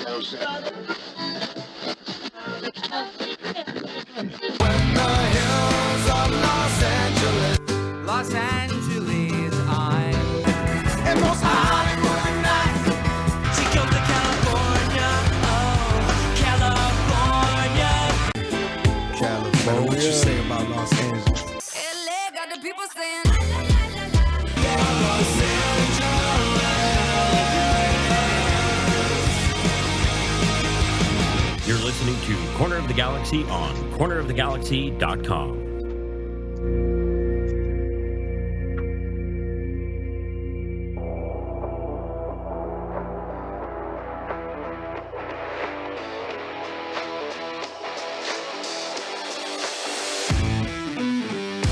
Los Angeles, I'm and most high for the night. She goes to California, oh, California. What you say about Los Angeles? LA got the people saying, You're listening to Corner of the Galaxy on cornerofthegalaxy.com.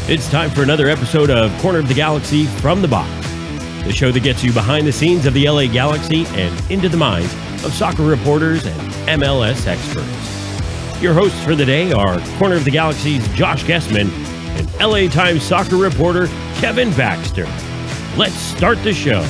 It's time for another episode of Corner of the Galaxy from the Box, the show that gets you behind the scenes of the LA Galaxy and into the minds of soccer reporters and MLS experts. Your hosts for the day are Corner of the Galaxy's Josh Guesman and LA Times soccer reporter Kevin Baxter. Let's start the show.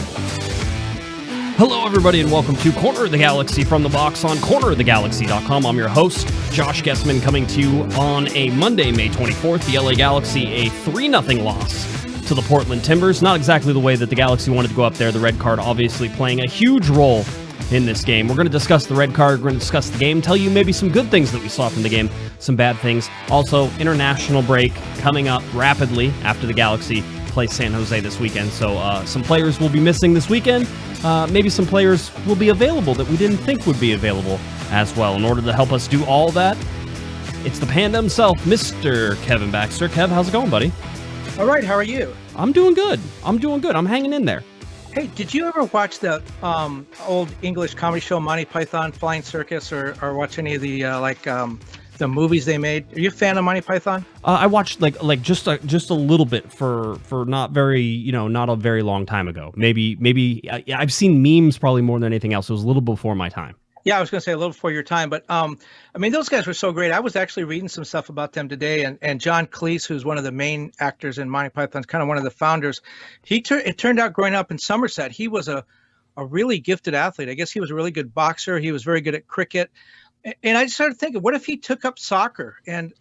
Hello, everybody, and welcome to Corner of the Galaxy from the Box on cornerofthegalaxy.com. I'm your host, Josh Guesman, coming to you on a Monday, May 24th. The LA Galaxy, a 3-0 loss to the Portland Timbers. Not exactly the way that the Galaxy wanted to go up there. The red card obviously playing a huge role in this game. We're going to discuss the red card. We're going to discuss the game, tell you maybe some good things that we saw from the game, some bad things. Also, international break coming up rapidly after the Galaxy plays San Jose this weekend. So some players will be missing this weekend. Maybe some players will be available that we didn't think would be available as well. In order to help us do all that, it's the Panda himself, Mr. Kevin Baxter. Kev, how's it going, buddy? All right, how are you? I'm doing good. I'm hanging in there. Hey, did you ever watch the old English comedy show Monty Python Flying Circus, or watch any of the the movies they made? Are you a fan of Monty Python? I watched like just a little bit for not a very long time ago. Maybe I've seen memes probably more than anything else. It was a little before my time. Yeah, I was going to say a little before your time, but I mean, those guys were so great. I was actually reading some stuff about them today, and John Cleese, who's one of the main actors in Monty Python, is kind of one of the founders. It turned out growing up in Somerset, he was a really gifted athlete. I guess he was a really good boxer. He was very good at cricket. And I just started thinking, what if he took up soccer and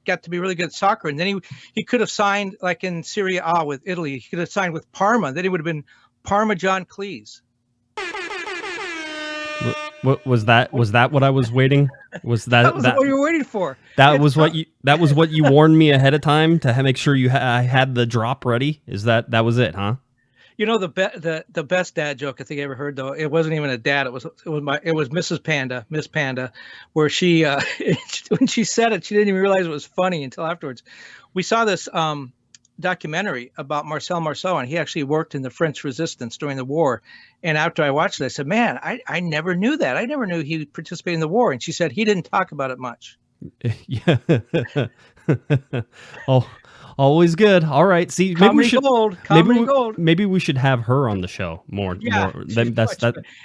got to be really good at soccer? And then he could have signed, like in Serie A with Italy, he could have signed with Parma. Then he would have been Parma John Cleese. What was that what I was waiting? Was that what you were waiting for? That was what you warned me ahead of time to make sure I had the drop ready? Is that was it, huh? You know, the best dad joke I think I ever heard, though, it wasn't even a dad. It was Mrs. Panda, Miss Panda, where she when she said it, she didn't even realize it was funny until afterwards. We saw this documentary about Marcel Marceau, and he actually worked in the French Resistance during the war. And after I watched it, I said, "Man, I never knew that. I never knew he participated in the war." And she said he didn't talk about it much. Yeah. Oh. Always good. All right. See, Comedy maybe gold. Maybe we should have her on the show more. Yeah, more.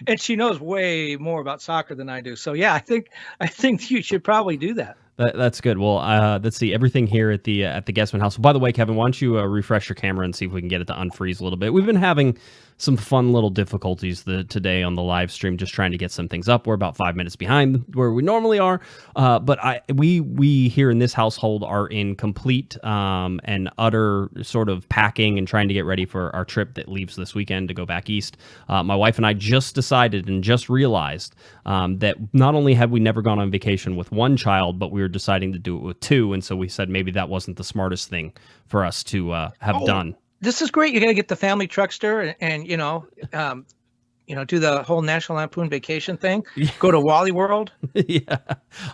And she knows way more about soccer than I do. So yeah, I think you should probably do that. That's good. Well, let's see everything here at the Guesman house. By the way, Kevin, why don't you refresh your camera and see if we can get it to unfreeze a little bit? We've been having some fun little difficulties today on the live stream, just trying to get some things up. We're about 5 minutes behind where we normally are, but we here in this household are in complete and utter sort of packing and trying to get ready for our trip that leaves this weekend to go back east. My wife and I just decided and just realized that not only have we never gone on vacation with one child, but we were deciding to do it with two, and so we said maybe that wasn't the smartest thing for us to have done. This is great. You're going to get the family truckster and do the whole National Lampoon Vacation thing. Go to Wally World. Yeah,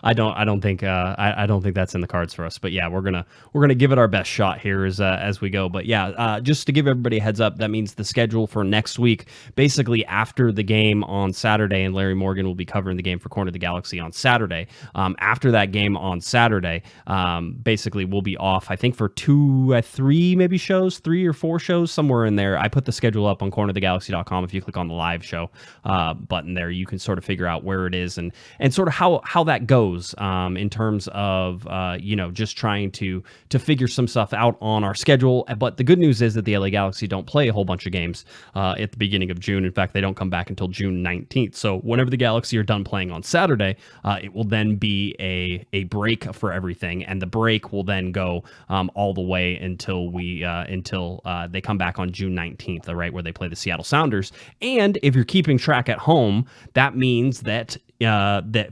I don't think that's in the cards for us. But yeah, we're gonna give it our best shot here as we go. But yeah, just to give everybody a heads up, that means the schedule for next week, basically after the game on Saturday, and Larry Morgan will be covering the game for Corner of the Galaxy on Saturday. After that game on Saturday, basically we'll be off. I think for 3 or 4 shows somewhere in there. I put the schedule up on cornerofthegalaxy.com. If you click on the live live show button there, you can sort of figure out where it is and sort of how that goes in terms of just trying to figure some stuff out on our schedule. But the good news is that the LA Galaxy don't play a whole bunch of games at the beginning of June. In fact, they don't come back until June 19th. So whenever the Galaxy are done playing on Saturday, it will then be a break for everything, and the break will then go all the way until they come back on June 19th, right, where they play the Seattle Sounders. And if you're keeping track at home, that means that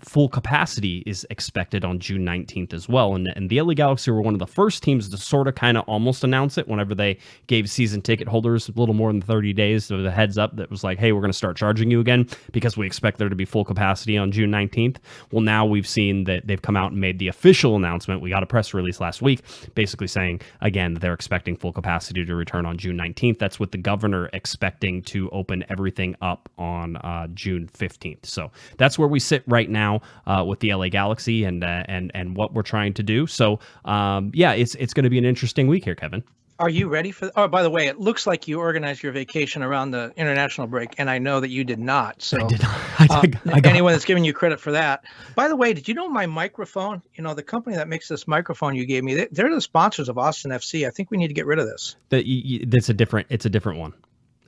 full capacity is expected on June 19th as well. And the LA Galaxy were one of the first teams to sort of kind of almost announce it whenever they gave season ticket holders a little more than 30 days of the heads up that was like, hey, we're going to start charging you again because we expect there to be full capacity on June 19th. Well, now we've seen that they've come out and made the official announcement. We got a press release last week basically saying, again, that they're expecting full capacity to return on June 19th. That's with the governor expecting to open everything up on June 15th. So that's where we sit right now with the LA Galaxy and what we're trying to do. So it's going to be an interesting week here, Kevin. Are you ready for? Oh, by the way, it looks like you organized your vacation around the international break, and I know that you did not. So I did not. Anyone that's giving you credit for that. By the way, did you know my microphone? The company that makes this microphone you gave me, they're the sponsors of Austin FC. I think we need to get rid of this. It's a different one.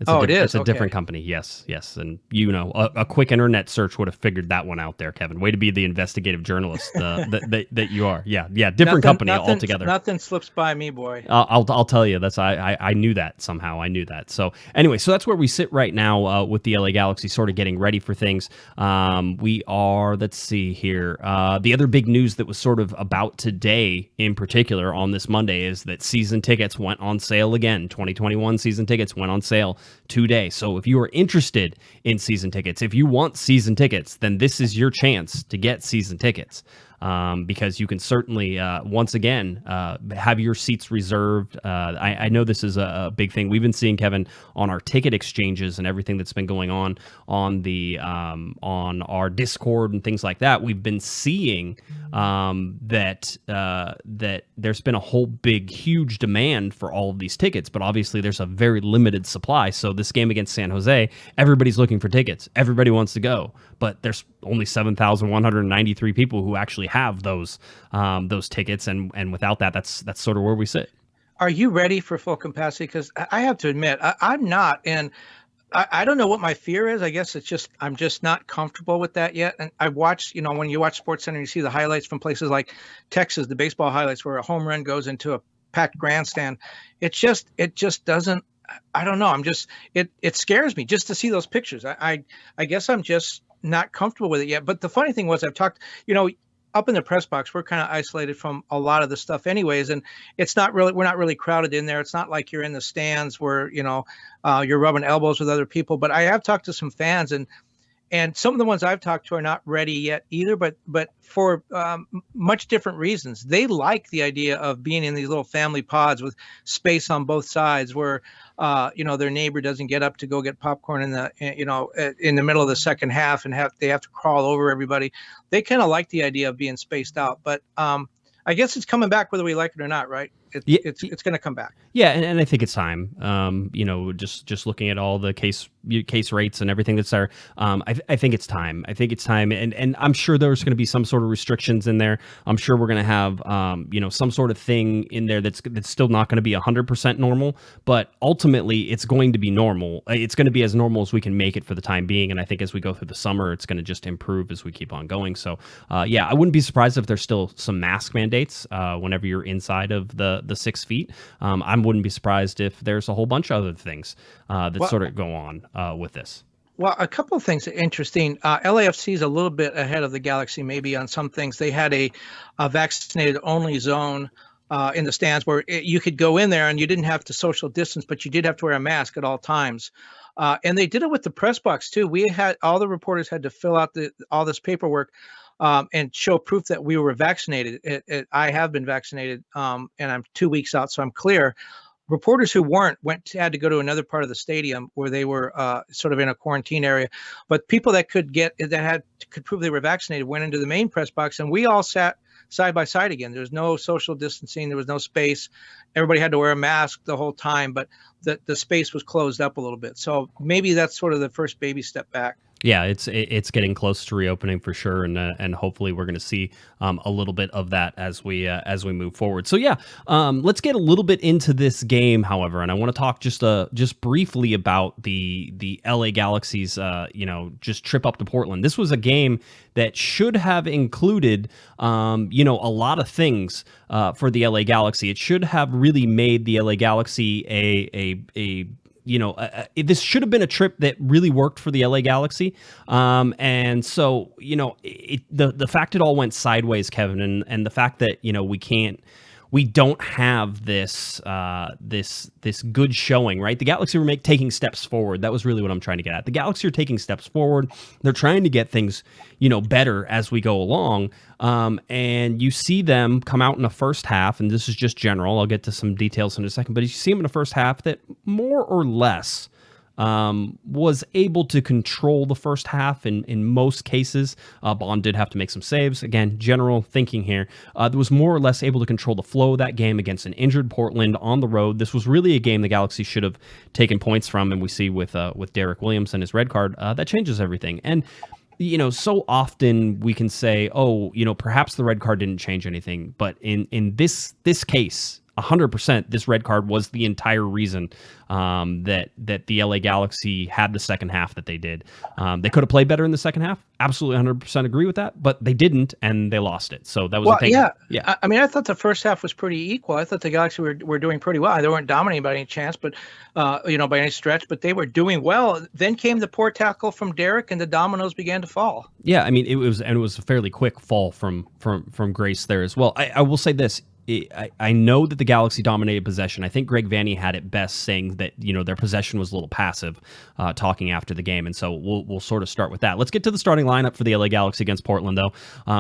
It's a different company. Yes. And a quick internet search would have figured that one out there, Kevin. Way to be the investigative journalist that you are. Yeah. Different company altogether. Nothing slips by me, boy. I'll tell you. That's I knew that somehow. I knew that. So anyway, so that's where we sit right now with the LA Galaxy, sort of getting ready for things. We are. Let's see here. The other big news that was sort of about today, in particular, on this Monday, is that season tickets went on sale again. 2021 season tickets went on sale today. So if you are interested in season tickets, if you want season tickets, then this is your chance to get season tickets. Because you can certainly, once again, have your seats reserved. I know this is a big thing. We've been seeing, Kevin, on our ticket exchanges and everything that's been going on our Discord and things like that. We've been seeing that there's been a whole big, huge demand for all of these tickets, but obviously there's a very limited supply. So this game against San Jose, everybody's looking for tickets. Everybody wants to go, but there's only 7,193 people who actually have those tickets, and without that, that's sort of where we sit. Are you ready for full capacity? Because I have to admit, I'm not, and I don't know what my fear is. I guess I'm just not comfortable with that yet. And I watched, when you watch SportsCenter, you see the highlights from places like Texas, the baseball highlights where a home run goes into a packed grandstand. It just doesn't. I don't know. It scares me just to see those pictures. I guess I'm just not comfortable with it yet. But the funny thing was, I've talked, up in the press box, we're kind of isolated from a lot of the stuff anyways. And we're not really crowded in there. It's not like you're in the stands where, you're rubbing elbows with other people. But I have talked to some fans, and some of the ones I've talked to are not ready yet either, but for much different reasons. They like the idea of being in these little family pods with space on both sides where, their neighbor doesn't get up to go get popcorn in the middle of the second half and they have to crawl over everybody. They kind of like the idea of being spaced out, but I guess it's coming back whether we like it or not, right? It's going to come back. Yeah, and I think it's time. Just looking at all the case rates and everything that's there, I think it's time. I think it's time, and I'm sure there's going to be some sort of restrictions in there. I'm sure we're going to have some sort of thing in there that's still not going to be 100% normal, but ultimately it's going to be normal. It's going to be as normal as we can make it for the time being, and I think as we go through the summer, it's going to just improve as we keep on going. So I wouldn't be surprised if there's still some mask mandates whenever you're inside of the 6 feet. I wouldn't be surprised if there's a whole bunch of other things that sort of go on with this. Well, a couple of things are interesting. LAFC is a little bit ahead of the Galaxy maybe on some things. They had a vaccinated only zone in the stands where you could go in there and you didn't have to social distance, but you did have to wear a mask at all times. And they did it with the press box too. All the reporters had to fill out all this paperwork and show proof that we were vaccinated. I have been vaccinated, and I'm 2 weeks out, so I'm clear. Reporters who weren't had to go to another part of the stadium where they were sort of in a quarantine area. But people that could prove they were vaccinated went into the main press box, and we all sat side by side again. There was no social distancing. There was no space. Everybody had to wear a mask the whole time, but the space was closed up a little bit. So maybe that's sort of the first baby step back. Yeah, it's getting close to reopening for sure, and hopefully we're going to see a little bit of that as we move forward. So yeah, let's get a little bit into this game, however, and I want to talk just briefly about the LA Galaxy's just trip up to Portland. This was a game that should have included a lot of things for the LA Galaxy. It should have really made the LA Galaxy this should have been a trip that really worked for the LA Galaxy. And so, the fact it all went sideways, Kevin, and the fact that, we don't have this good showing, right? The Galaxy were taking steps forward. That was really what I'm trying to get at. The Galaxy are taking steps forward. They're trying to get things, better as we go along. And you see them come out in the first half, and this is just general. I'll get to some details in a second, but you see them in the first half that more or less was able to control the first half in most cases. Bond did have to make some saves. Again, general thinking here. There was more or less able to control the flow of that game against an injured Portland on the road. This was really a game the Galaxy should have taken points from, and we see with Derrick Williams and his red card, that changes everything. And so often we can say, perhaps the red card didn't change anything, but in this case, 100%, this red card was the entire reason that the LA Galaxy had the second half that they did. They could have played better in the second half. Absolutely 100% agree with that, but they didn't, and they lost it. So that was the thing. Yeah. I mean, I thought the first half was pretty equal. I thought the Galaxy were doing pretty well. They weren't dominating by any chance, but by any stretch, but they were doing well. Then came the poor tackle from Derrick, and the dominoes began to fall. Yeah, I mean, it was a fairly quick fall from grace there as well. I will say this. I know that the Galaxy dominated possession. I think Greg Vanney had it best saying that, their possession was a little passive, talking after the game. And so we'll sort of start with that. Let's get to the starting lineup for the LA Galaxy against Portland, though.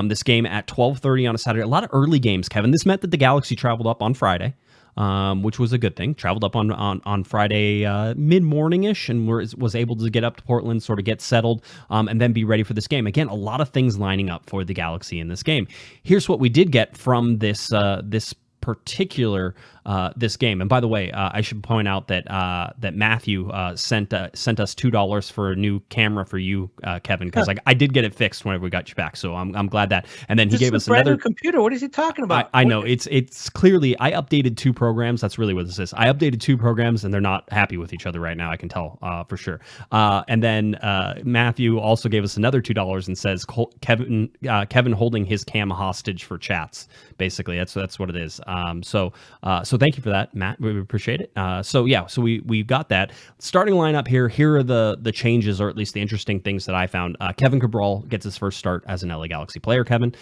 This game at 12:30 on a Saturday. A lot of early games, Kevin. This meant that the Galaxy traveled up on Friday, which was a good thing. Traveled up on Friday mid-morning-ish and was able to get up to Portland, sort of get settled, and then be ready for this game. Again, a lot of things lining up for the Galaxy in this game. Here's what we did get from this particular this game. And by the way, I should point out that Matthew sent us $2 for a new camera for you, Kevin, because I did get it fixed whenever we got you back. So I'm glad that. And then he gave us another computer. What is he talking about? I know it's clearly I updated 2 programs. That's really what this is. I updated 2 programs and they're not happy with each other right now. I can tell for sure. And then Matthew also gave us another $2 and says Kevin holding his cam hostage for chats. Basically, that's what it is. So thank you for that, Matt. We appreciate it. So we got that starting lineup here. Here are the changes, or at least the interesting things that I found. Kevin Cabral gets his first start as an LA Galaxy player. Kevin,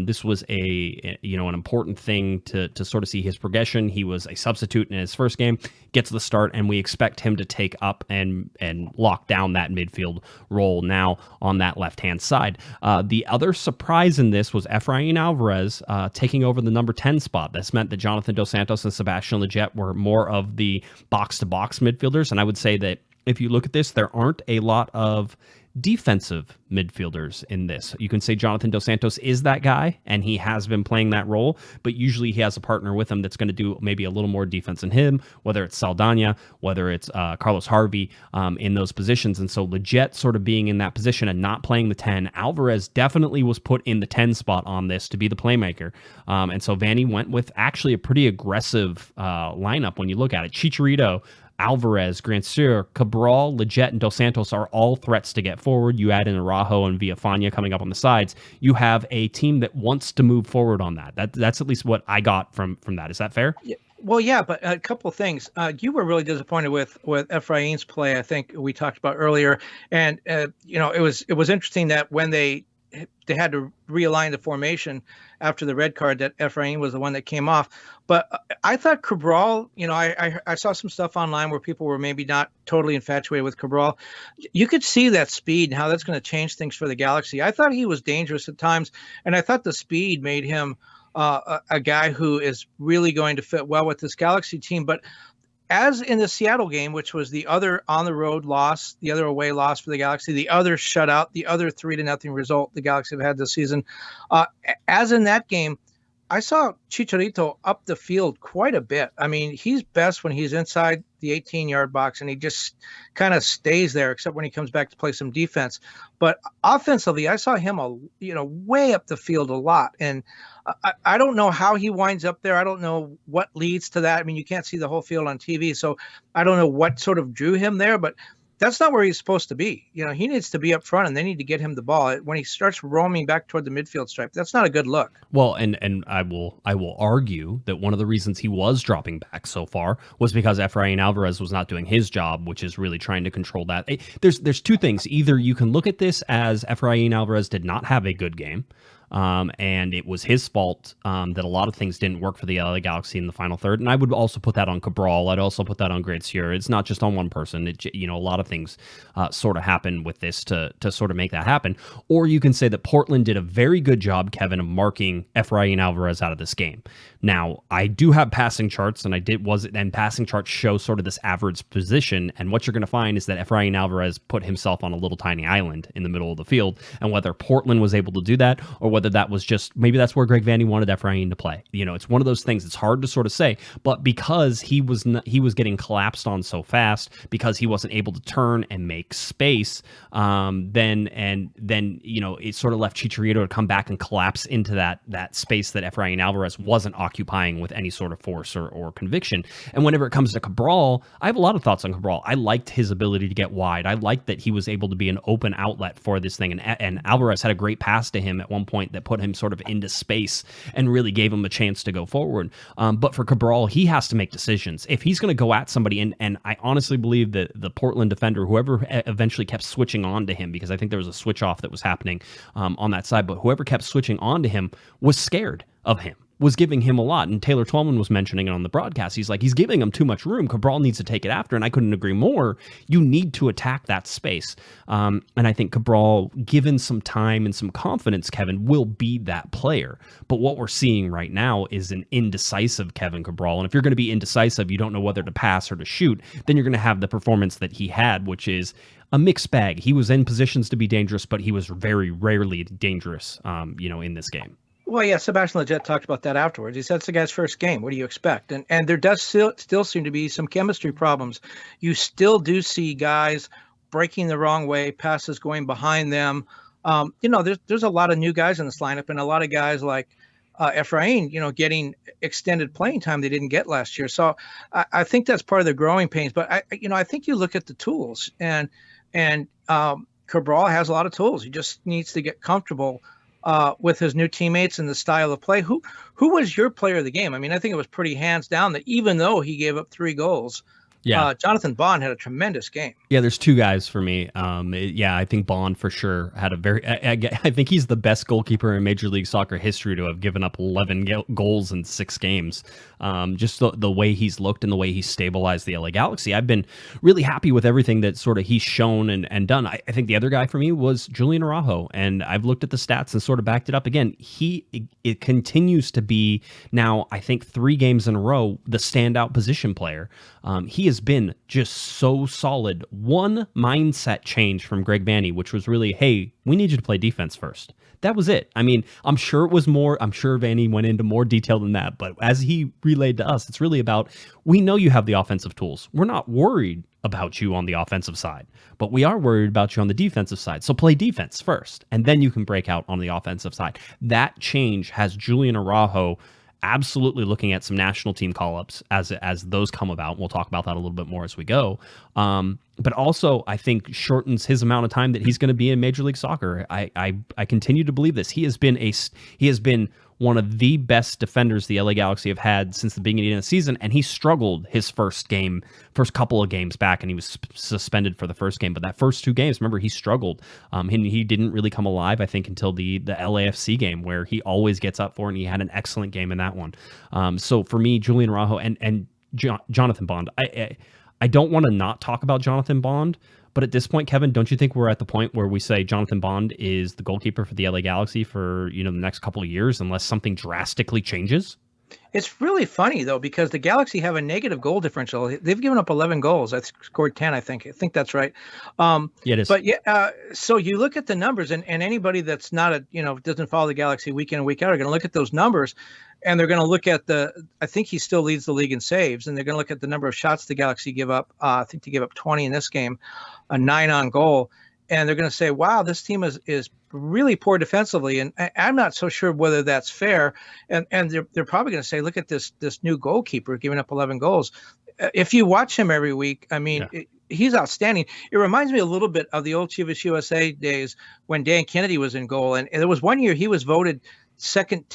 this was an important thing to sort of see his progression. He was a substitute in his first game, gets the start, and we expect him to take up and lock down that midfield role now on that left hand side. The other surprise in this was Efrain Alvarez taking over the number 10 spot. This meant that Jonathan Dos Santos and Sebastian Lletget were more of the box-to-box midfielders, and I would say that if you look at this, there aren't a lot of defensive midfielders in this. You can say Jonathan Dos Santos is that guy, and he has been playing that role, but usually he has a partner with him that's going to do maybe a little more defense than him, whether it's Saldana, whether it's Carlos Harvey in those positions. And so Lletget sort of being in that position and not playing the 10, Alvarez definitely was put in the 10 spot on this to be the playmaker. And so Vanney went with actually a pretty aggressive lineup when you look at it. Chicharito, Alvarez, Grandsir, Cabral, Lletget, and Dos Santos are all threats to get forward. You add in Araujo and Villafana coming up on the sides. You have a team that wants to move forward on that. That's at least what I got from that. Is that fair? Yeah. Well, yeah, but a couple of things. You were really disappointed with Efrain's play. I think we talked about earlier, and it was interesting that when they had to realign the formation after the red card, that Efrain was the one that came off. But I thought Cabral, I saw some stuff online where people were maybe not totally infatuated with Cabral. You could see that speed and how that's going to change things for the Galaxy. I thought he was dangerous at times, and I thought the speed made him a guy who is really going to fit well with this Galaxy team. But as in the Seattle game, which was the other on-the-road loss, the other away loss for the Galaxy, the other shutout, the other 3-0 result the Galaxy have had this season, as in that game, I saw Chicharito up the field quite a bit. I mean, he's best when he's inside the 18-yard box and he just kind of stays there, except when he comes back to play some defense. But offensively, I saw him, way up the field a lot. And I don't know how he winds up there. I don't know what leads to that. I mean, you can't see the whole field on TV, so I don't know what sort of drew him there, but that's not where he's supposed to be. He needs to be up front, and they need to get him the ball. When he starts roaming back toward the midfield stripe, that's not a good look. Well, and I will argue that one of the reasons he was dropping back so far was because Efrain Alvarez was not doing his job, which is really trying to control that. There's two things. Either you can look at this as Efrain Alvarez did not have a good game, and it was his fault that a lot of things didn't work for the LA Galaxy in the final third. And I would also put that on Cabral. I'd also put that on Grazier. It's not just on one person. A lot of things sort of happen with this to sort of make that happen. Or you can say that Portland did a very good job, Kevin, of marking Efrain Alvarez out of this game. Now, I do have passing charts, and passing charts show sort of this average position. And what you're going to find is that Efrain Alvarez put himself on a little tiny island in the middle of the field. And whether Portland was able to do that, or whether that was just, maybe that's where Greg Vanney wanted Efrain to play. It's one of those things. It's hard to sort of say, but because he was getting collapsed on so fast, because he wasn't able to turn and make space, then it sort of left Chicharito to come back and collapse into that space that Efrain Alvarez wasn't occupying with any sort of force or conviction. And whenever it comes to Cabral, I have a lot of thoughts on Cabral. I liked his ability to get wide. I liked that he was able to be an open outlet for this thing. And Alvarez had a great pass to him at one point that put him sort of into space and really gave him a chance to go forward. But for Cabral, he has to make decisions. If he's going to go at somebody, and I honestly believe that the Portland defender, whoever eventually kept switching on to him, because I think there was a switch off that was happening on that side, but whoever kept switching on to him was scared of him, was giving him a lot. And Taylor Twellman was mentioning it on the broadcast. He's like, he's giving him too much room. Cabral needs to take it after. And I couldn't agree more. You need to attack that space. And I think Cabral, given some time and some confidence, Kevin, will be that player. But what we're seeing right now is an indecisive Kevin Cabral. And if you're going to be indecisive, you don't know whether to pass or to shoot, then you're going to have the performance that he had, which is a mixed bag. He was in positions to be dangerous, but he was very rarely dangerous, in this game. Well, yeah, Sebastian Lletget talked about that afterwards. He said it's the guy's first game. What do you expect? And there does still seem to be some chemistry problems. You still do see guys breaking the wrong way, passes going behind them. There's a lot of new guys in this lineup, and a lot of guys like Efrain, getting extended playing time they didn't get last year. So I think that's part of the growing pains. But I think you look at the tools, and Cabral has a lot of tools. He just needs to get comfortable with his new teammates and the style of play. Who was your player of the game? I mean, I think it was pretty hands down that even though he gave up 3 goals, Jonathan Bond had a tremendous game. Yeah, there's 2 guys for me. I think Bond for sure had a very. I think he's the best goalkeeper in Major League Soccer history to have given up 11 goals in 6 games. Just the way he's looked and the way he's stabilized the LA Galaxy. I've been really happy with everything that sort of he's shown and done. I think the other guy for me was Julian Araujo, and I've looked at the stats and sort of backed it up again. It continues to be now, I think 3 games in a row, the standout position player. He has been just so solid. One mindset change from Greg Vanney, which was really, hey, we need you to play defense first. That was it. I mean, I'm sure it was more. I'm sure Vanney went into more detail than that. But as he relayed to us, it's really about, we know you have the offensive tools. We're not worried about you on the offensive side, but we are worried about you on the defensive side. So play defense first, and then you can break out on the offensive side. That change has Julian Araujo absolutely looking at some national team call-ups as those come about. We'll talk about that a little bit more as we go. But also, I think shortens his amount of time that he's going to be in Major League Soccer. I continue to believe this. He has been one of the best defenders the LA Galaxy have had since the beginning of the season, and he struggled his first couple of games back, and he was suspended for the first game. But that first 2 games, remember, he struggled. He didn't really come alive, I think, until the LAFC game, where he always gets up for, and he had an excellent game in that one. So for me, Julian Araujo and Jonathan Bond, I don't want to not talk about Jonathan Bond, but at this point, Kevin, don't you think we're at the point where we say Jonathan Bond is the goalkeeper for the LA Galaxy for the next couple of years, unless something drastically changes? It's really funny though, because the Galaxy have a negative goal differential. They've given up 11 goals. I scored 10. I think that's right. Yeah, it is. But yeah, so you look at the numbers, and anybody that's not doesn't follow the Galaxy week in and week out are going to look at those numbers, and they're going to look at I think he still leads the league in saves, and they're going to look at the number of shots the Galaxy give up. I think they give up 20 in this game, a 9 on goal. And they're going to say, wow, this team is really poor defensively. And I'm not so sure whether that's fair. And they're probably going to say, look at this new goalkeeper giving up 11 goals. If you watch him every week, I mean, he's outstanding. It reminds me a little bit of the old Chivas USA days when Dan Kennedy was in goal. And there was one year he was voted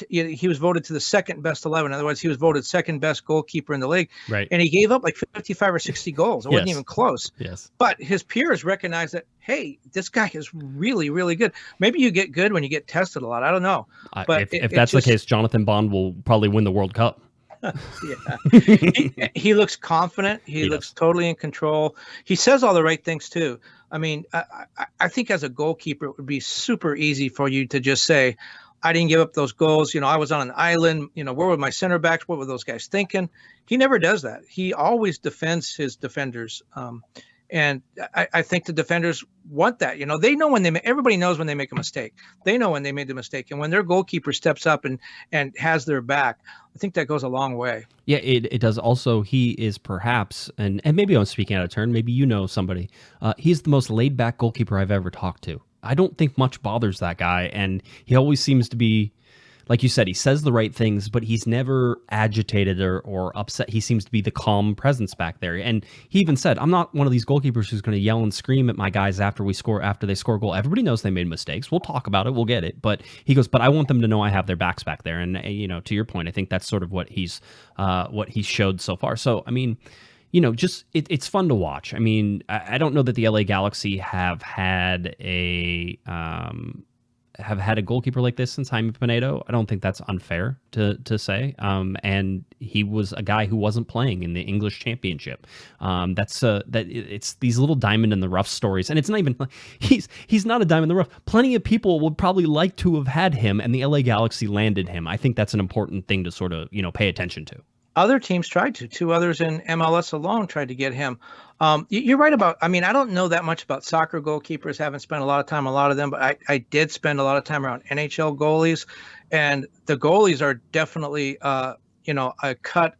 he was voted to the second best 11. In other words, he was voted second best goalkeeper in the league. Right. And he gave up like 55 or 60 goals. It wasn't even close. Yes. But his peers recognized that, hey, this guy is really, really good. Maybe you get good when you get tested a lot. I don't know. But if that's the case, Jonathan Bond will probably win the World Cup. Yeah. He looks confident. He looks totally in control. He says all the right things too. I mean, I think as a goalkeeper, it would be super easy for you to just say, I didn't give up those goals. I was on an island. Where were my center backs? What were those guys thinking? He never does that. He always defends his defenders. And I think the defenders want that. They know everybody knows when they make a mistake. They know when they made the mistake. And when their goalkeeper steps up and has their back, I think that goes a long way. Yeah, it does. Also, he is perhaps, and maybe I'm speaking out of turn, maybe somebody, he's the most laid back goalkeeper I've ever talked to. I don't think much bothers that guy, and he always seems to be, like you said, he says the right things, but he's never agitated or upset. He seems to be the calm presence back there. And he even said, I'm not one of these goalkeepers who's going to yell and scream at my guys after they score a goal. Everybody knows they made mistakes. We'll talk about it. We'll get it. But he goes, but I want them to know I have their backs back there. And, to your point, I think that's sort of what he's showed so far. So, I mean, it's fun to watch. I mean, I don't know that the LA Galaxy have had a goalkeeper like this since Jaime Pinedo. I don't think that's unfair to say. And he was a guy who wasn't playing in the English Championship. It's these little diamond in the rough stories, and it's not even he's not a diamond in the rough. Plenty of people would probably like to have had him, and the LA Galaxy landed him. I think that's an important thing to sort of pay attention to. Other teams tried to. 2 others in MLS alone tried to get him. You're right about, I don't know that much about soccer goalkeepers. Haven't spent a lot of time, a lot of them, but I did spend a lot of time around NHL goalies. And the goalies are definitely, a cut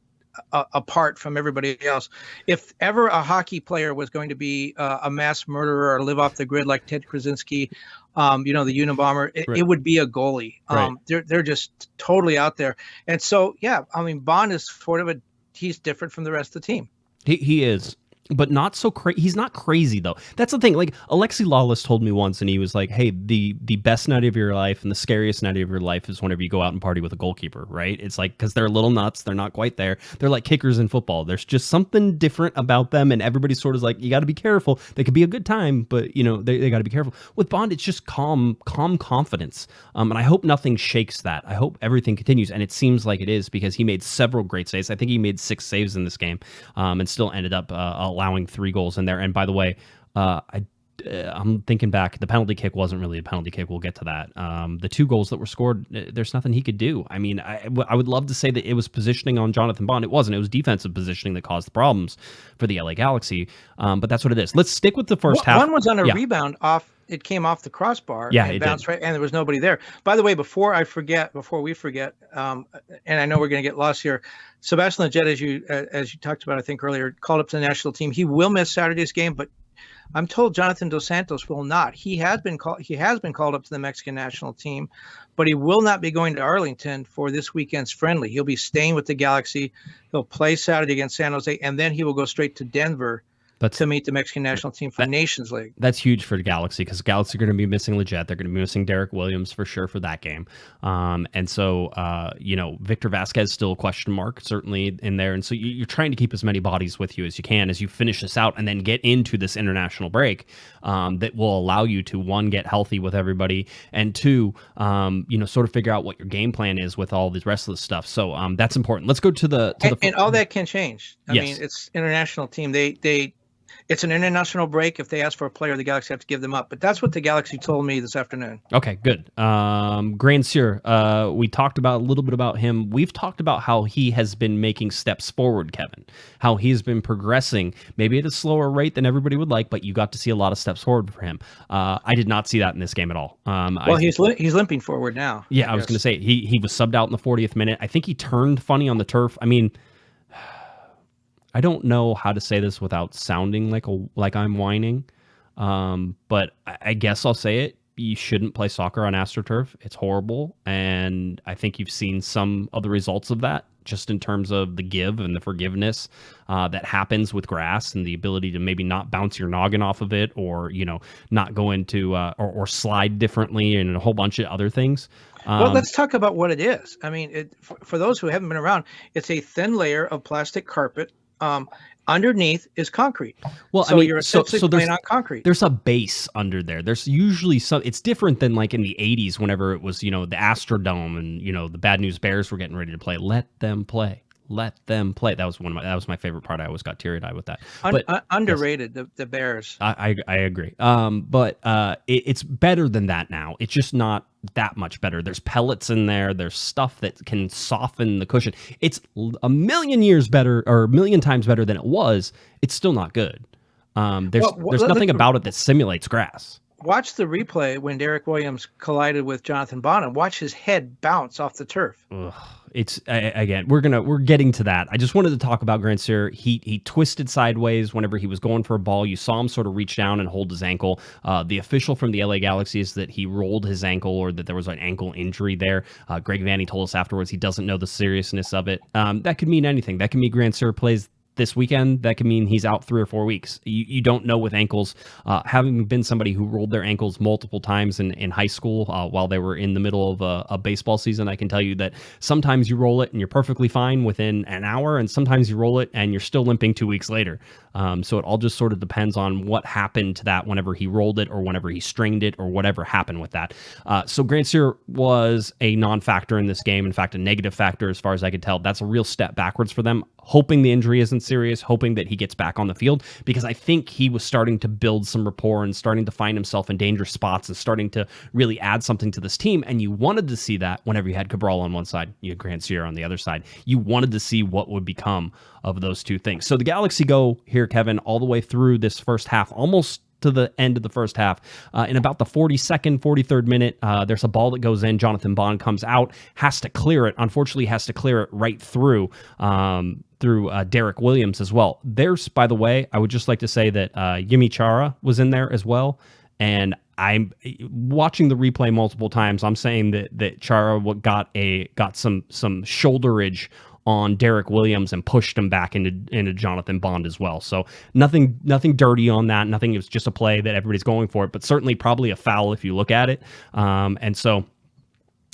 apart from everybody else. If ever a hockey player was going to be a mass murderer or live off the grid like Ted Krasinski, the Unabomber, it would be a goalie. They're just totally out there. And so, Bond is sort of he's different from the rest of the team. He is. But not so crazy. He's not crazy, though. That's the thing. Like, Alexi Lawless told me once, and he was like, hey, the best night of your life and the scariest night of your life is whenever you go out and party with a goalkeeper, right? It's like, because they're a little nuts. They're not quite there. They're like kickers in football. There's just something different about them, and everybody's sort of like, you got to be careful. They could be a good time, but, they got to be careful. With Bond, it's just calm confidence. And I hope nothing shakes that. I hope everything continues, and it seems like it is, because he made several great saves. I think he made 6 saves in this game, and still ended up allowing 3 goals in there. And by the way, I'm thinking back, the penalty kick wasn't really a penalty kick. We'll get to that. The 2 goals that were scored, there's nothing he could do. I mean, I would love to say that it was positioning on Jonathan Bond. It wasn't. It was defensive positioning that caused the problems for the LA Galaxy. But that's what it is. Let's stick with the first half. One was on a rebound off. It came off the crossbar and bounced right, and there was nobody there. By the way, before we forget, and I know we're going to get lost here, Sebastian Lletget, as you talked about, I think earlier, called up to the national team. He will miss Saturday's game, but I'm told Jonathan Dos Santos will not. He has been called up to the Mexican national team, but he will not be going to Arlington for this weekend's friendly. He'll be staying with the Galaxy. He'll play Saturday against San Jose, and then he will go straight to Denver to meet the Mexican national team for Nations League. That's huge for the Galaxy, because Galaxy are going to be missing Lletget. They're going to be missing Derrick Williams for sure for that game. And so, Victor Vasquez still a question mark, certainly in there. And so you're trying to keep as many bodies with you as you can as you finish this out and then get into this international break that will allow you to, 1, get healthy with everybody, and 2, sort of figure out what your game plan is with all the rest of the stuff. So that's important. Let's go to the... And all that can change. I mean, it's international team. it's an international break. If they ask for a player, the Galaxy have to give them up. But that's what the Galaxy told me this afternoon. Okay, good. Grandsir, we talked about a little bit about him. We've talked about how he has been making steps forward, Kevin, how he's been progressing, maybe at a slower rate than everybody would like, but you got to see a lot of steps forward for him. I did not see that in this game at all. Well, he's limping forward now. Yeah, I was going to say, he was subbed out in the 40th minute. I think he turned funny on the turf. I mean, I don't know how to say this without sounding like I'm whining, but I guess I'll say it. You shouldn't play soccer on AstroTurf. It's horrible, and I think you've seen some of the results of that, just in terms of the give and the forgiveness that happens with grass and the ability to maybe not bounce your noggin off of it, or not go into or slide differently, and a whole bunch of other things. Well, let's talk about what it is. I mean, for those who haven't been around, it's a thin layer of plastic carpet. Underneath is concrete. Well, so you're essentially playing on concrete. There's a base under there. There's usually some. It's different than like in the 80s whenever it was, the Astrodome and, the Bad News Bears were getting ready to play. Let them play. Let them play. That was my favorite part. I always got teary-eyed with that. Underrated, yes. The Bears. I agree. But it's better than that now. It's just not that much better. There's pellets in there. There's stuff that can soften the cushion. It's a million times better than it was. It's still not good. There's nothing about it that simulates grass. Watch the replay when Derrick Williams collided with Jonathan Bond, and watch his head bounce off the turf. Ugh. It's again, we're getting to that. I just wanted to talk about Grandsir. He twisted sideways whenever he was going for a ball. You saw him sort of reach down and hold his ankle. The official from the LA Galaxy is that he rolled his ankle, or that there was an ankle injury there. Greg Vanney told us afterwards he doesn't know the seriousness of it. That could mean anything. That could mean Grandsir plays this weekend. That could mean he's out 3 or 4 weeks. You don't know with ankles. Having been somebody who rolled their ankles multiple times in high school while they were in the middle of a baseball season, I can tell you that sometimes you roll it and you're perfectly fine within an hour, and sometimes you roll it and you're still limping 2 weeks later. So it all just sort of depends on what happened to that whenever he rolled it, or whenever he strained it, or whatever happened with that. So Grandsir was a non-factor in this game. In fact, a negative factor as far as I could tell. That's a real step backwards for them. Hoping the injury isn't serious, hoping that he gets back on the field, because I think he was starting to build some rapport and starting to find himself in dangerous spots and starting to really add something to this team. And you wanted to see that whenever you had Cabral on one side, you had Grandsir on the other side. You wanted to see what would become of those two things. So the Galaxy go here, Kevin, all the way through this first half, almost to the end of the first half. In about the 42nd, 43rd minute, there's a ball that goes in. Jonathan Bond comes out, has to clear it. Unfortunately, has to clear it right through Derrick Williams as well. There's, by the way, I would just like to say that Yimi Chara was in there as well. And I'm watching the replay multiple times. I'm saying that Chara got some shoulderage on Derrick Williams and pushed him back into Jonathan Bond as well. So nothing dirty on that. Nothing. It was just a play that everybody's going for it, but certainly probably a foul if you look at it. And so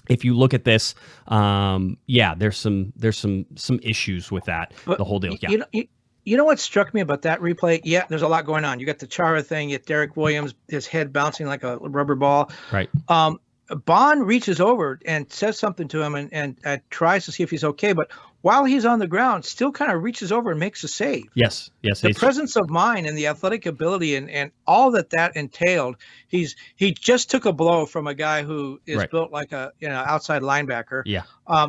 if you look at this, there's some issues with that. But the whole deal. Yeah. You know what struck me about that replay? Yeah, there's a lot going on. You got the Chara thing. You get Derrick Williams, his head bouncing like a rubber ball. Right. Bond reaches over and says something to him and tries to see if he's okay. But while he's on the ground, still kind of reaches over and makes a save. Yes. The presence of mind and the athletic ability and all that entailed. He just took a blow from a guy who is built like a outside linebacker. Yeah.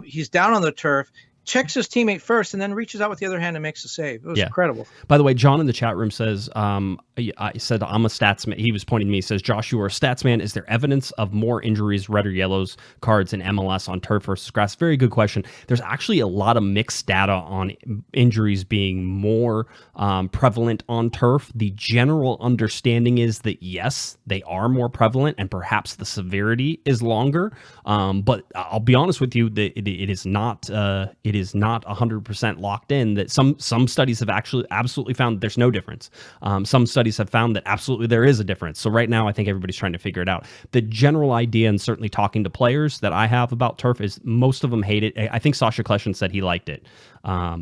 He's down on the turf, checks his teammate first, and then reaches out with the other hand and makes a save. It was incredible. By the way, John in the chat room says, I said, I'm a stats man. He was pointing to me. He says, Josh, you are a stats man. Is there evidence of more injuries, red or yellows cards in MLS on turf versus grass? Very good question. There's actually a lot of mixed data on injuries being more prevalent on turf. The general understanding is that, yes, they are more prevalent and perhaps the severity is longer. But I'll be honest with you, that it is not 100% locked in. That some studies have actually absolutely found that there's no difference. Some studies have found that absolutely there is a difference. So right now, I think everybody's trying to figure it out. The general idea, and certainly talking to players that I have about turf, is most of them hate it. I think Sasha Kleshin said he liked it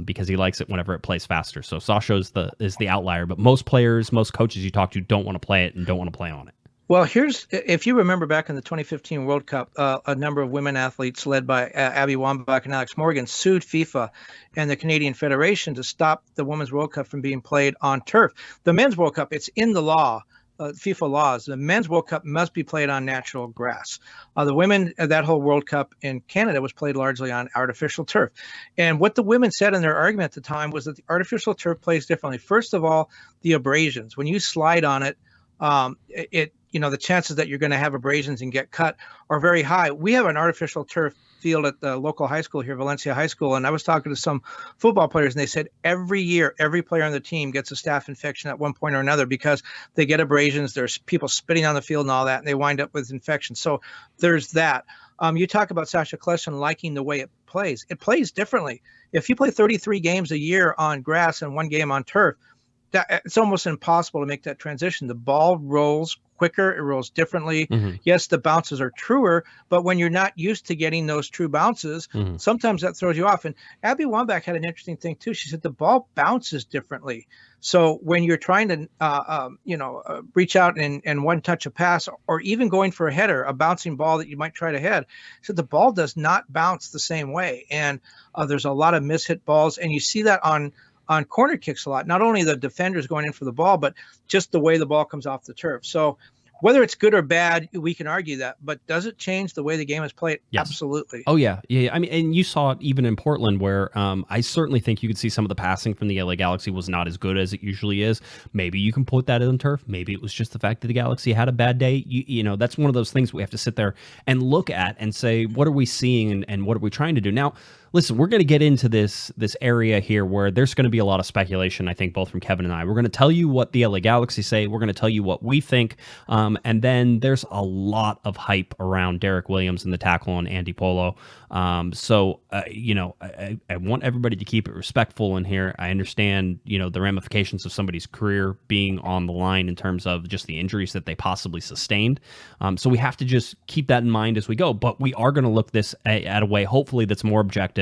because he likes it whenever it plays faster. So Sasha is the outlier, but most players, most coaches you talk to don't want to play it and don't want to play on it. Well, if you remember back in the 2015 World Cup, a number of women athletes led by Abby Wambach and Alex Morgan sued FIFA and the Canadian Federation to stop the Women's World Cup from being played on turf. The Men's World Cup, it's in the law, FIFA laws. The Men's World Cup must be played on natural grass. The women, that whole World Cup in Canada was played largely on artificial turf. And what the women said in their argument at the time was that the artificial turf plays differently. First of all, the abrasions. When you slide on it, the chances that you're going to have abrasions and get cut are very high. We have an artificial turf field at the local high school here, Valencia High School, and I was talking to some football players, and they said every year, every player on the team gets a staph infection at one point or another because they get abrasions. There's people spitting on the field and all that, and they wind up with infections. So there's that. You talk about Sasha Klesson liking the way it plays. It plays differently. If you play 33 games a year on grass and one game on turf, it's almost impossible to make that transition. The ball rolls quicker, it rolls differently. Mm-hmm. Yes, the bounces are truer, but when you're not used to getting those true bounces, sometimes that throws you off. And Abby Wambach had an interesting thing too. She said the ball bounces differently. So when you're trying to, reach out and one touch a pass, or even going for a header, a bouncing ball that you might try to head, so the ball does not bounce the same way. And there's a lot of mishit balls, and you see that on corner kicks a lot. Not only the defenders going in for the ball, but just the way the ball comes off the turf. So whether it's good or bad, we can argue that. But does it change the way the game is played? Yes. Absolutely. Oh, yeah. Yeah. I mean, and you saw it even in Portland, where I certainly think you could see some of the passing from the LA Galaxy was not as good as it usually is. Maybe you can put that in turf. Maybe it was just the fact that the Galaxy had a bad day. You know, that's one of those things we have to sit there and look at and say, what are we seeing and what are we trying to do? Now, listen, we're going to get into this area here where there's going to be a lot of speculation, I think, both from Kevin and I. We're going to tell you what the LA Galaxy say. We're going to tell you what we think. And then there's a lot of hype around Derrick Williams and the tackle on Andy Polo. I want everybody to keep it respectful in here. I understand, the ramifications of somebody's career being on the line in terms of just the injuries that they possibly sustained. So we have to just keep that in mind as we go. But we are going to look this at a way, hopefully, that's more objective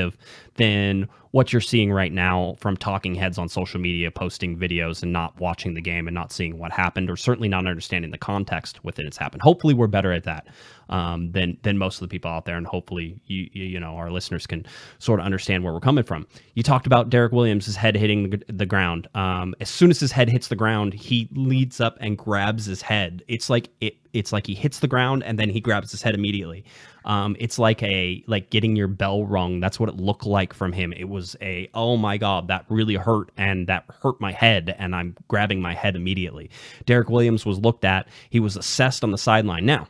than what you're seeing right now from talking heads on social media posting videos and not watching the game and not seeing what happened, or certainly not understanding the context within it's happened. Hopefully we're better at that than most of the people out there, and hopefully our listeners can sort of understand where we're coming from. You talked about Derrick Williams' his head hitting the ground. As soon as his head hits the ground, he leads up and grabs his head. It's like he hits the ground and then he grabs his head immediately. It's like getting your bell rung. That's what it looked like from him. It was oh my God, that really hurt, and that hurt my head, and I'm grabbing my head immediately. Derrick Williams was looked at. He was assessed on the sideline. Now,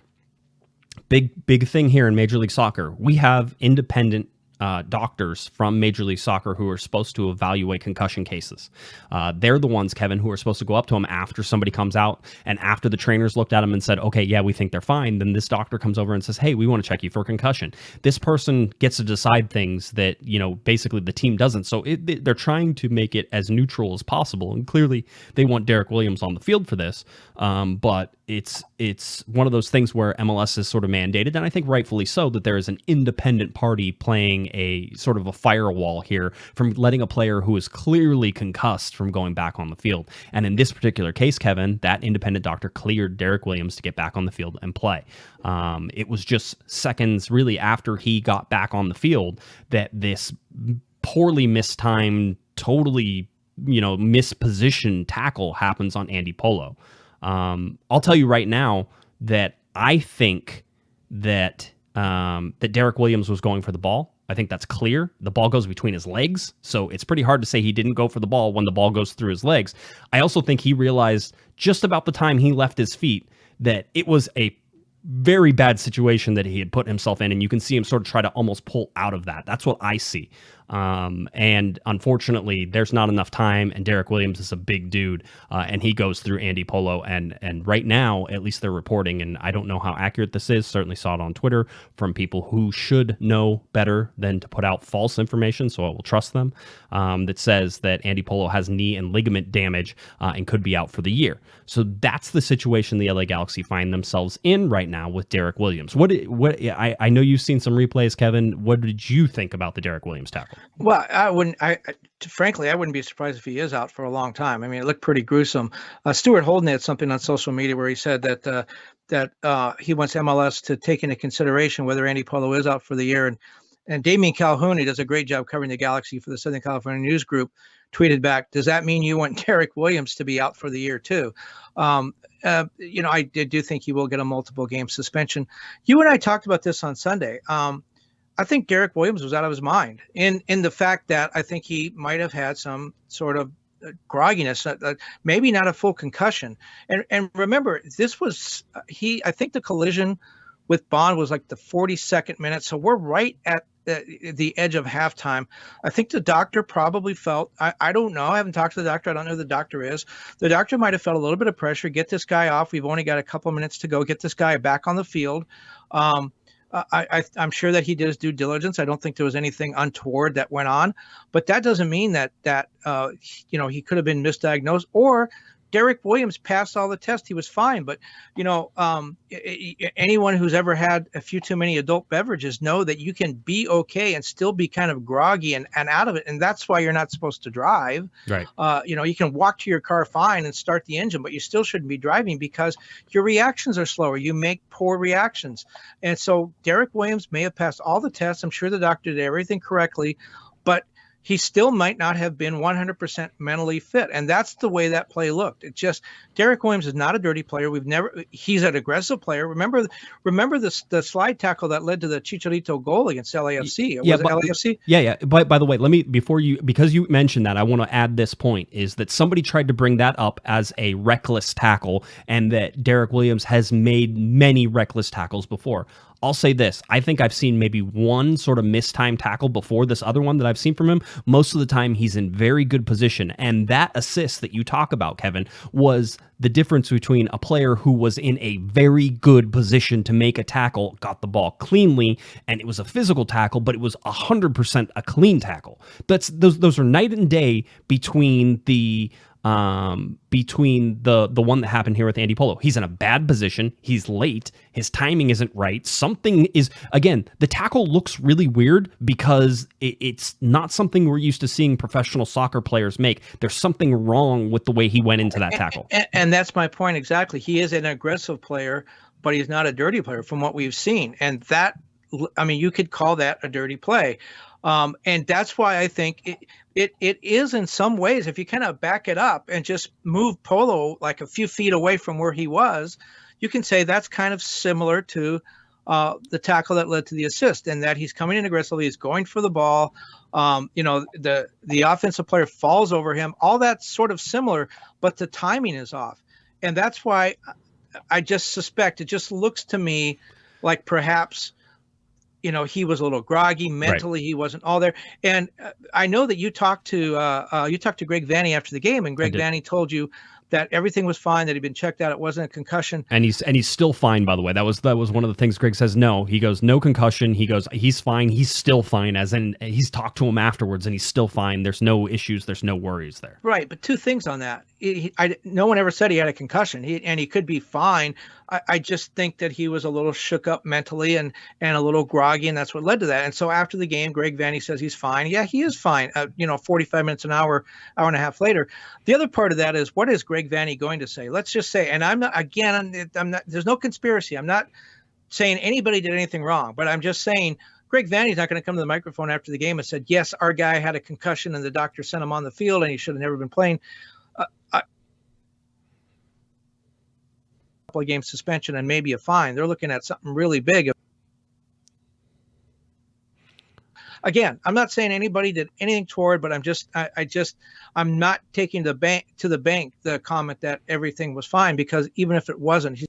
big thing here in Major League Soccer. We have independent doctors from Major League Soccer who are supposed to evaluate concussion cases. They're the ones, Kevin, who are supposed to go up to him after somebody comes out, and after the trainers looked at him and said, okay, yeah, we think they're fine. Then this doctor comes over and says, hey, we want to check you for concussion. This person gets to decide things that, basically the team doesn't. So they're trying to make it as neutral as possible. And clearly they want Derrick Williams on the field for this. But it's one of those things where MLS is sort of mandated, and I think rightfully so, that there is an independent party playing a sort of a firewall here from letting a player who is clearly concussed from going back on the field. And in this particular case, Kevin, that independent doctor cleared Derrick Williams to get back on the field and play. It was just seconds really after he got back on the field that this poorly mistimed, totally, mispositioned tackle happens on Andy Polo. I'll tell you right now that I think that Derrick Williams was going for the ball. I think that's clear. The ball goes between his legs, so it's pretty hard to say he didn't go for the ball when the ball goes through his legs. I also think he realized just about the time he left his feet that it was a very bad situation that he had put himself in, and you can see him sort of try to almost pull out of that. That's what I see. And unfortunately, there's not enough time, and Derrick Williams is a big dude, and he goes through Andy Polo, and right now, at least they're reporting, and I don't know how accurate this is, certainly saw it on Twitter from people who should know better than to put out false information, so I will trust them, that says that Andy Polo has knee and ligament damage and could be out for the year. So that's the situation the LA Galaxy find themselves in right now with Derrick Williams. I know you've seen some replays, Kevin. What did you think about the Derrick Williams tackle? Well, I wouldn't. Frankly, I wouldn't be surprised if he is out for a long time. I mean, it looked pretty gruesome. Stuart Holden had something on social media where he said that he wants MLS to take into consideration whether Andy Polo is out for the year. And Damian Calhoun, who does a great job covering the Galaxy for the Southern California News Group, tweeted back, "Does that mean you want Derrick Williams to be out for the year too?" I do think he will get a multiple game suspension. You and I talked about this on Sunday. I think Derrick Williams was out of his mind in the fact that I think he might have had some sort of grogginess, maybe not a full concussion. And remember, this was I think the collision with Bond was like the 42nd minute. So we're right at the edge of halftime. I think the doctor probably felt, I don't know. I haven't talked to the doctor. I don't know who the doctor is. The doctor might have felt a little bit of pressure. Get this guy off. We've only got a couple of minutes to go. Get this guy back on the field. I'm sure that he did his due diligence. I don't think there was anything untoward that went on, but that doesn't mean that he could have been misdiagnosed, or Derrick Williams passed all the tests. He was fine. But, anyone who's ever had a few too many adult beverages know that you can be okay and still be kind of groggy and out of it. And that's why you're not supposed to drive. Right. You can walk to your car fine and start the engine, but you still shouldn't be driving because your reactions are slower. You make poor reactions. And so Derrick Williams may have passed all the tests. I'm sure the doctor did everything correctly, but he still might not have been 100% mentally fit. And that's the way that play looked. It just, Derrick Williams is not a dirty player. He's an aggressive player. Remember the slide tackle that led to the Chicharito goal against LAFC. Was it LAFC? Yeah. By the way, because you mentioned that, I want to add this point, is that somebody tried to bring that up as a reckless tackle, and that Derrick Williams has made many reckless tackles before. I'll say this. I think I've seen maybe one sort of mistimed tackle before this other one that I've seen from him. Most of the time, he's in very good position. And that assist that you talk about, Kevin, was the difference between a player who was in a very good position to make a tackle, got the ball cleanly, and it was a physical tackle, but it was 100% a clean tackle. Those are night and day between the one that happened here with Andy Polo. He's in a bad position. He's late. His timing isn't right. Something is, again, the tackle looks really weird because it's not something we're used to seeing professional soccer players make. There's something wrong with the way he went into that tackle. And that's my point exactly. He is an aggressive player, but he's not a dirty player from what we've seen. And you could call that a dirty play. And that's why I think it is in some ways, if you kind of back it up and just move Polo like a few feet away from where he was, you can say that's kind of similar to the tackle that led to the assist, and that he's coming in aggressively, he's going for the ball. The offensive player falls over him. All that's sort of similar, but the timing is off. And that's why I just suspect, it just looks to me like perhaps he was a little groggy mentally. Right. He wasn't all there. And I know that you talked to Greg Vanney after the game, and Greg Vanney told you that everything was fine, that he'd been checked out, it wasn't a concussion. And he's still fine, by the way. That was one of the things Greg says. No, he goes, no concussion. He goes, he's fine. He's still fine, as in he's talked to him afterwards, and he's still fine. There's no issues. There's no worries there. Right, but two things on that. No one ever said he had a concussion, and he could be fine. I just think that he was a little shook up mentally and a little groggy, and that's what led to that. And so after the game, Greg Vanney says he's fine. Yeah, he is fine. 45 minutes, an hour and a half later. The other part of that is, what is Greg Vanney going to say? Let's just say, and I'm not, there's no conspiracy. I'm not saying anybody did anything wrong, but I'm just saying Greg Vanney's not going to come to the microphone after the game and said, yes, our guy had a concussion and the doctor sent him on the field and he should have never been playing. Couple of game suspension and maybe a fine. They're looking at something really big. Again, I'm not saying anybody did anything toward, but I'm not taking to the bank the comment that everything was fine, because even if it wasn't.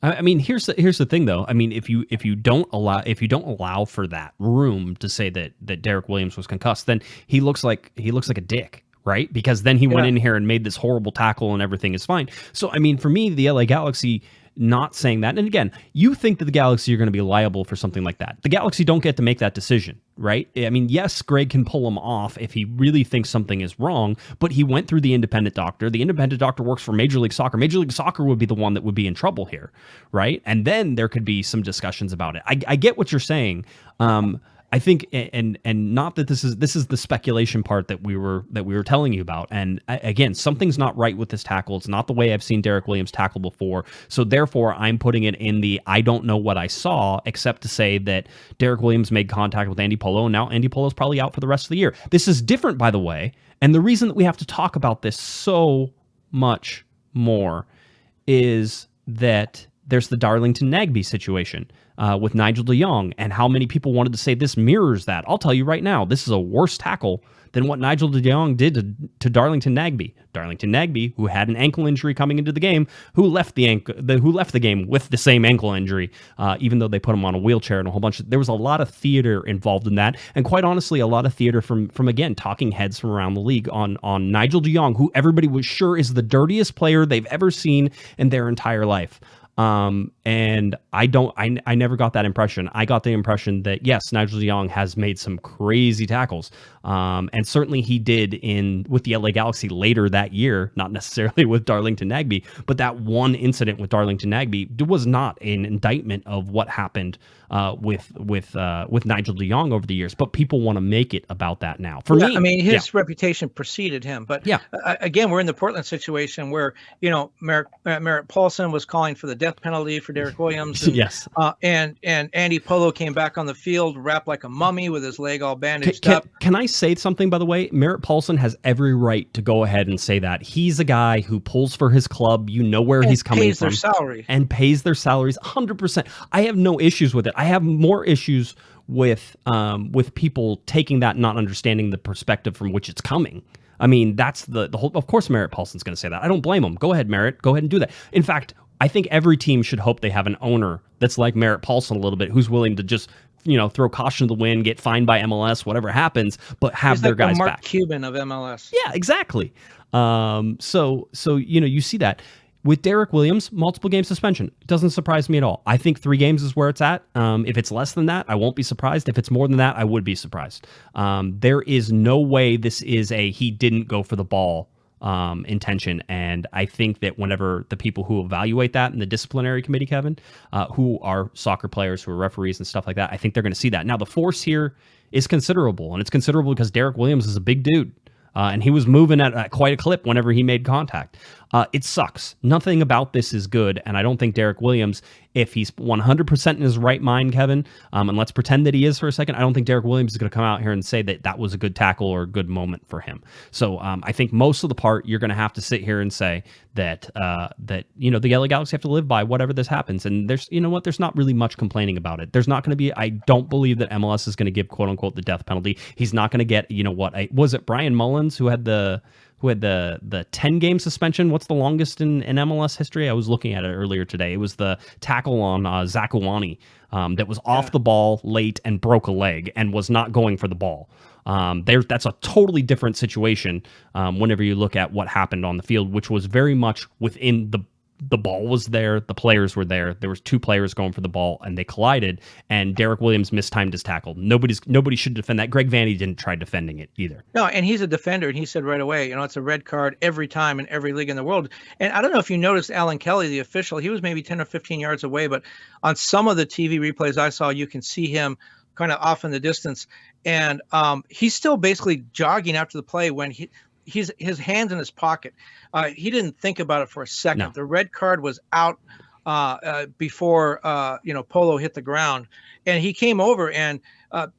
I mean, here's the thing, though. I mean, if you don't allow for that room to say that Derrick Williams was concussed, then he looks like a dick. Right? Because then he went in here and made this horrible tackle and everything is fine. So, I mean, for me, the LA Galaxy not saying that, and again, you think that the Galaxy are going to be liable for something like that. The Galaxy don't get to make that decision, right? I mean, yes, Greg can pull him off if he really thinks something is wrong, but he went through the independent doctor. The independent doctor works for Major League Soccer. Major League Soccer would be the one that would be in trouble here, right? And then there could be some discussions about it. I get what you're saying. I think, and not that this is the speculation part that we were telling you about. And again, something's not right with this tackle. It's not the way I've seen Derrick Williams tackle before. So therefore, I'm putting it in the I don't know what I saw, except to say that Derrick Williams made contact with Andy Polo, and now Andy Polo's probably out for the rest of the year. This is different, by the way, and the reason that we have to talk about this so much more is that there's the Darlington Nagbe situation with Nigel de Jong, and how many people wanted to say this mirrors that. I'll tell you right now, this is a worse tackle than what Nigel de Jong did to Darlington Nagbe. Darlington Nagbe, who had an ankle injury coming into the game, who left the game with the same ankle injury, even though they put him on a wheelchair and a whole bunch of. There was a lot of theater involved in that, and quite honestly, a lot of theater from again talking heads from around the league on Nigel de Jong, who everybody was sure is the dirtiest player they've ever seen in their entire life. And I never got that impression. I got the impression that yes, Nigel de Jong has made some crazy tackles. And certainly he did with the LA Galaxy later that year, not necessarily with Darlington Nagbe, but that one incident with Darlington Nagbe was not an indictment of what happened with Nigel de Jong over the years, but people want to make it about that now. For me, I mean, his reputation preceded him, but again, we're in the Portland situation where, Merritt Paulson was calling for the death penalty for Derrick Williams. And, yes. And Andy Polo came back on the field wrapped like a mummy with his leg all bandaged up. Can I say something, by the way? Merritt Paulson has every right to go ahead and say that. He's a guy who pulls for his club. You know where he's coming pays from. Their salary. And pays their salaries 100%. I have no issues with it. I have more issues with people taking that, not understanding the perspective from which it's coming. I mean, that's the whole. Of course, Merritt Paulson's going to say that. I don't blame him. Go ahead, Merritt. Go ahead and do that. In fact, I think every team should hope they have an owner that's like Merritt Paulson a little bit, who's willing to just throw caution to the wind, get fined by MLS, whatever happens, but have their guys Mark back. Cuban of MLS. Yeah, exactly. So you see that. With Derrick Williams, multiple game suspension. It doesn't surprise me at all. I think 3 games is where it's at. If it's less than that, I won't be surprised. If it's more than that, I would be surprised. There is no way this is he didn't go for the ball intention. And I think that whenever the people who evaluate that in the disciplinary committee, Kevin, who are soccer players, who are referees and stuff like that, I think they're going to see that. Now, the force here is considerable, and it's considerable because Derrick Williams is a big dude. And he was moving at quite a clip whenever he made contact. It sucks. Nothing about this is good. And I don't think Derrick Williams, if he's 100% in his right mind, Kevin, and let's pretend that he is for a second, I don't think Derrick Williams is going to come out here and say that was a good tackle or a good moment for him. So I think most of the part, you're going to have to sit here and say that the LA Galaxy have to live by whatever this happens. And there's not really much complaining about it. There's not going to be, I don't believe that MLS is going to give quote unquote the death penalty. He's not going to get, was it Brian Mullins who had the 10-game suspension? What's the longest in MLS history? I was looking at it earlier today. It was the tackle on Zakuani that was off the ball late and broke a leg and was not going for the ball. That's a totally different situation whenever you look at what happened on the field, which was very much within the ball was there, the players were there. There was 2 players going for the ball, and they collided. And Derrick Williams mistimed his tackle. Nobody should defend that. Greg Vanney didn't try defending it either. No, and he's a defender, and he said right away, it's a red card every time in every league in the world. And I don't know if you noticed Alan Kelly, the official, he was maybe 10 or 15 yards away, but on some of the TV replays I saw, you can see him kind of off in the distance, and he's still basically jogging after the play when his hands in his pocket. He didn't think about it for a second. No. The red card was out before Polo hit the ground, and he came over and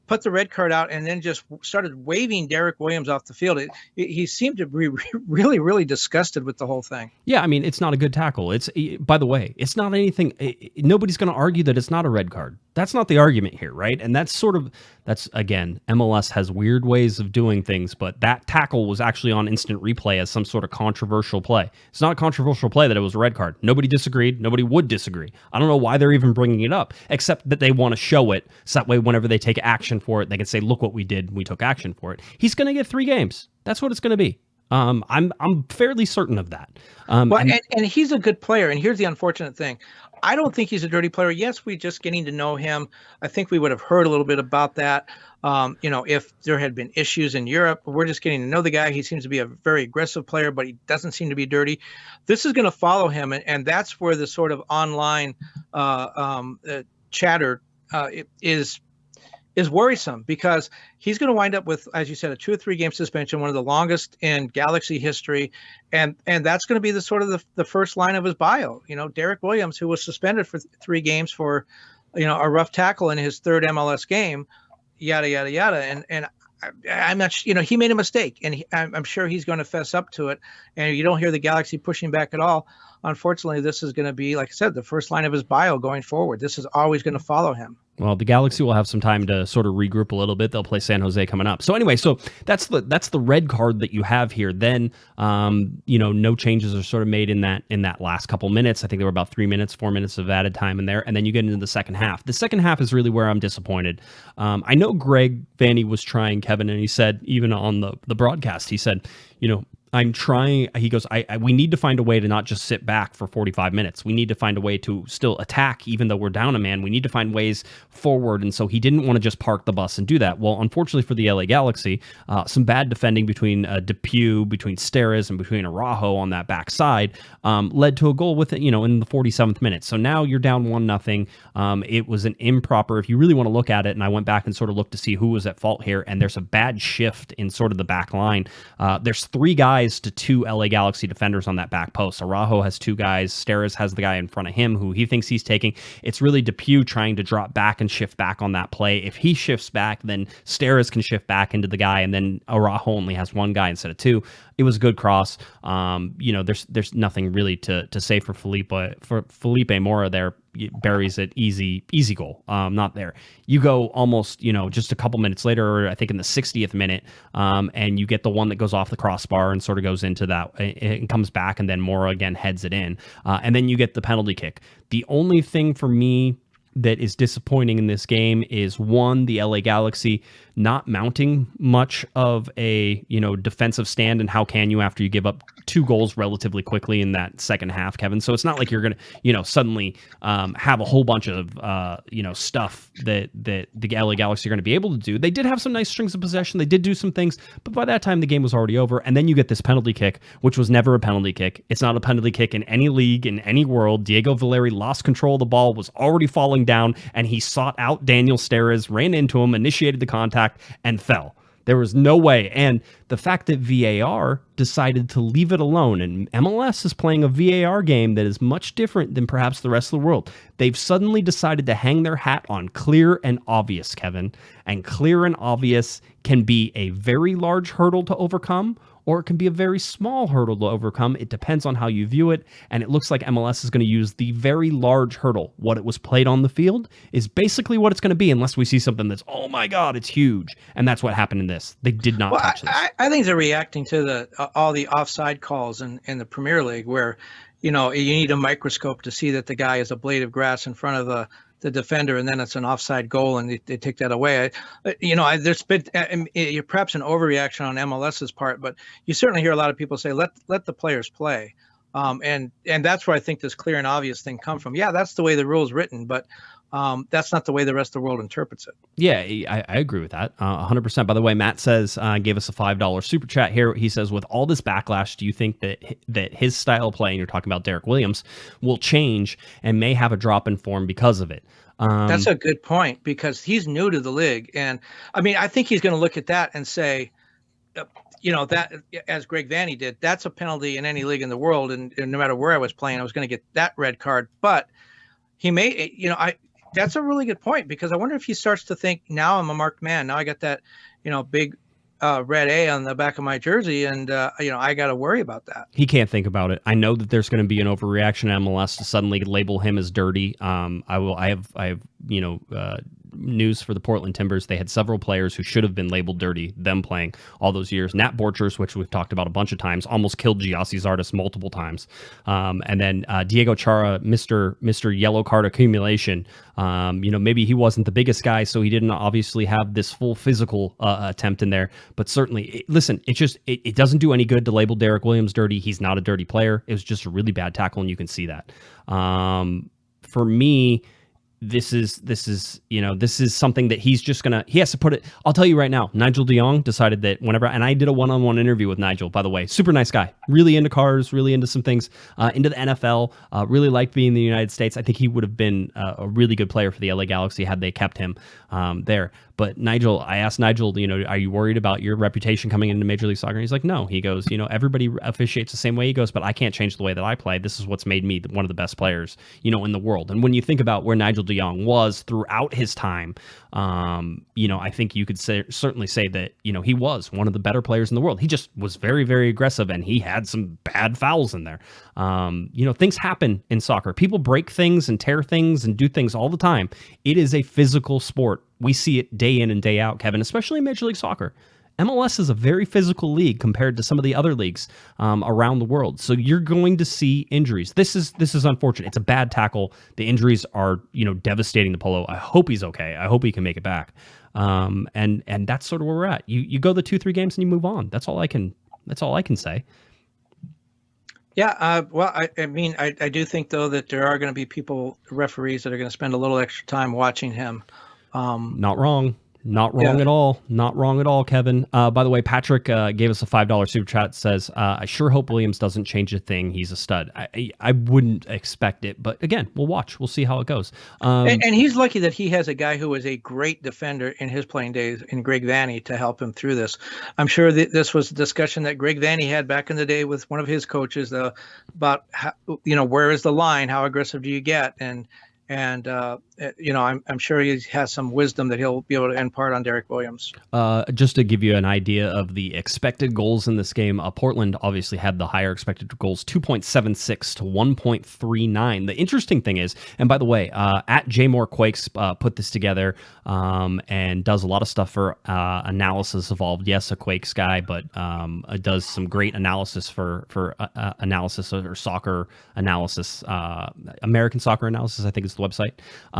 put the red card out, and then just started waving Derrick Williams off the field. He seemed to be really, really disgusted with the whole thing. Yeah, I mean, it's not a good tackle. By the way, it's not anything. Nobody's going to argue that it's not a red card. That's not the argument here, right? And that's again, MLS has weird ways of doing things, but that tackle was actually on instant replay as some sort of controversial play. It's not a controversial play that it was a red card. Nobody disagreed. Nobody would disagree. I don't know why they're even bringing it up, except that they want to show it, so that way whenever they take action for it, they can say, look what we did, we took action for it. He's going to get 3 games. That's what it's going to be. I'm fairly certain of that. And he's a good player. And here's the unfortunate thing. I don't think he's a dirty player. Yes, we're just getting to know him. I think we would have heard a little bit about that, if there had been issues in Europe. We're just getting to know the guy. He seems to be a very aggressive player, but he doesn't seem to be dirty. This is going to follow him, and that's where the sort of online chatter is is worrisome because he's going to wind up with, as you said, a 2 or 3 game suspension, one of the longest in Galaxy history, and that's going to be the sort of the first line of his bio. Derrick Williams, who was suspended for 3 games for a rough tackle in his 3rd MLS game, yada yada yada, and I'm not, he made a mistake, and I'm sure he's going to fess up to it. And you don't hear the Galaxy pushing back at all. Unfortunately, this is going to be, like I said, the first line of his bio going forward. This is always going to follow him. Well, the Galaxy will have some time to sort of regroup a little bit. They'll play San Jose coming up. So anyway, so that's the red card that you have here. Then, no changes are sort of made in that last couple minutes. I think there were about 4 minutes of added time in there, and then you get into the second half. The second half is really where I'm disappointed. I know Greg Vanny was trying, Kevin, and he said, even on the broadcast, he said, I'm trying, he goes, we need to find a way to not just sit back for 45 minutes. We need to find a way to still attack, even though we're down a man. We need to find ways forward. And so he didn't want to just park the bus and do that. Well, unfortunately for the LA Galaxy, some bad defending between DePuy, between Steres, and between Araujo on that backside led to a goal with it, in the 47th minute. So now you're down 1-0. It was an improper, if you really want to look at it, and I went back and sort of looked to see who was at fault here, and there's a bad shift in sort of the back line. There's 3 guys to 2 LA Galaxy defenders on that back post. Araujo has 2 guys. Steres has the guy in front of him who he thinks he's taking. It's really DePuy trying to drop back and shift back on that play. If he shifts back, then Steres can shift back into the guy, and then Araujo only has 1 guy instead of 2. It was a good cross. There's nothing really to say for Felipe Mora there. Buries it, easy goal. Not there. You go almost, just a couple minutes later, or I think in the 60th minute, and you get the one that goes off the crossbar and sort of goes into that, and comes back, and then Mora again heads it in, and then you get the penalty kick. The only thing for me that is disappointing in this game is, one, the LA Galaxy not mounting much of a defensive stand, and how can you after you give up 2 goals relatively quickly in that second half, Kevin? So it's not like you're gonna suddenly have a whole bunch of stuff that the LA Galaxy are going to be able to do. They did have some nice strings of possession, they did do some things, but by that time the game was already over. And then you get this penalty kick, which was never a penalty kick. It's not a penalty kick in any league, in any world. Diego Valeri lost control of the ball, was already falling down, and he sought out Daniel Steres, ran into him, initiated the contact, and fell. There was no way. And the fact that VAR decided to leave it alone, and MLS is playing a VAR game that is much different than perhaps the rest of the world. They've suddenly decided to hang their hat on clear and obvious, Kevin. And clear and obvious can be a very large hurdle to overcome, or it can be a very small hurdle to overcome. It depends on how you view it, and it looks like MLS is going to use the very large hurdle. What it was played on the field is basically what it's going to be, unless we see something that's, oh my God, it's huge. And that's what happened in this. They did not touch this. I think they're reacting to all the offside calls in the Premier League, where you need a microscope to see that the guy is a blade of grass in front of the defender, and then it's an offside goal, and they take that away. There's been perhaps an overreaction on MLS's part, but you certainly hear a lot of people say, let the players play. And that's where I think this clear and obvious thing come from. Yeah, that's the way the rule's written, but that's not the way the rest of the world interprets it. Yeah, I agree with that 100%. By the way, Matt says, gave us a $5 super chat here. He says, with all this backlash, do you think that his style of play, and you're talking about Derrick Williams, will change and may have a drop in form because of it? That's a good point, because he's new to the league. And I mean, I think he's going to look at that and say, that, as Greg Vanny did, that's a penalty in any league in the world. And no matter where I was playing, I was going to get that red card. But he may, that's a really good point, because I wonder if he starts to think, now I'm a marked man. Now I got that, big red A on the back of my jersey, and I got to worry about that. He can't think about it. I know that there's going to be an overreaction at MLS to suddenly label him as dirty. I have news for the Portland Timbers. They had several players who should have been labeled dirty, them playing all those years. Nat Borchers, which we've talked about a bunch of times, almost killed Giassi Zardes multiple times. And then Diego Chara, Mr. Yellow Card accumulation. Maybe he wasn't the biggest guy, so he didn't obviously have this full physical attempt in there. But certainly, listen, it doesn't do any good to label Derrick Williams dirty. He's not a dirty player. It was just a really bad tackle, and you can see that. For me, this is something that he has to put it. I'll tell you right now, Nigel de Jong decided that whenever, and I did a one-on-one interview with Nigel, by the way, super nice guy, really into cars, really into some things, into the NFL, really liked being in the United States. I think he would have been a really good player for the LA Galaxy had they kept him there. But I asked Nigel, are you worried about your reputation coming into Major League Soccer? And he's like, no. He goes, everybody officiates the same way. He goes, but I can't change the way that I play. This is what's made me one of the best players, in the world. And when you think about where Nigel de Jong was throughout his time, I think you could certainly say that, he was one of the better players in the world. He just was very, very aggressive, and he had some bad fouls in there. Things happen in soccer. People break things and tear things and do things all the time. It is a physical sport. We see it day in and day out, Kevin, especially in Major League Soccer. MLS is a very physical league compared to some of the other leagues around the world. So you're going to see injuries. This is unfortunate. It's a bad tackle. The injuries are, devastating to Polo. I hope he's okay. I hope he can make it back. And that's sort of where we're at. You go the 2-3 games and you move on. That's all I can say. Yeah, well, I do think, though, that there are going to be referees that are going to spend a little extra time watching him. Not wrong. Not wrong at all. Not wrong at all, Kevin. By the way, Patrick gave us a $5 super chat. Says, I sure hope Williams doesn't change a thing. He's a stud. I wouldn't expect it. But again, we'll watch. We'll see how it goes. And he's lucky that he has a guy who was a great defender in his playing days in Greg Vanney to help him through this. I'm sure that this was a discussion that Greg Vanney had back in the day with one of his coaches about how, where is the line? How aggressive do you get? And I'm sure he has some wisdom that he'll be able to impart on Derrick Williams. Just to give you an idea of the expected goals in this game, Portland obviously had the higher expected goals, 2.76 to 1.39. The interesting thing is, and by the way, at Jmore Quakes put this together and does a lot of stuff for Analysis Evolved. Yes, a Quakes guy, but does some great analysis for analysis or soccer analysis, American soccer analysis, I think is the website.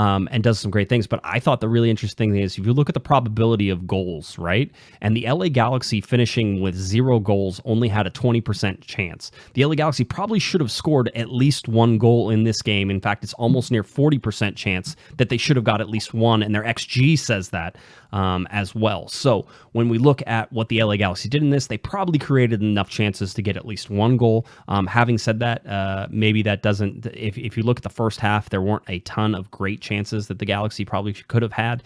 And does some great things. But I thought the really interesting thing is if you look at the probability of goals, right? And the LA Galaxy finishing with 0 goals only had a 20% chance. The LA Galaxy probably should have scored at least 1 goal in this game. In fact, it's almost near 40% chance that they should have got at least 1, and their XG says that as well. So when we look at what the LA Galaxy did in this, they probably created enough chances to get at least 1 goal. Having said that, maybe that doesn't, if you look at the first half, there weren't a ton of great chances that the Galaxy probably could have had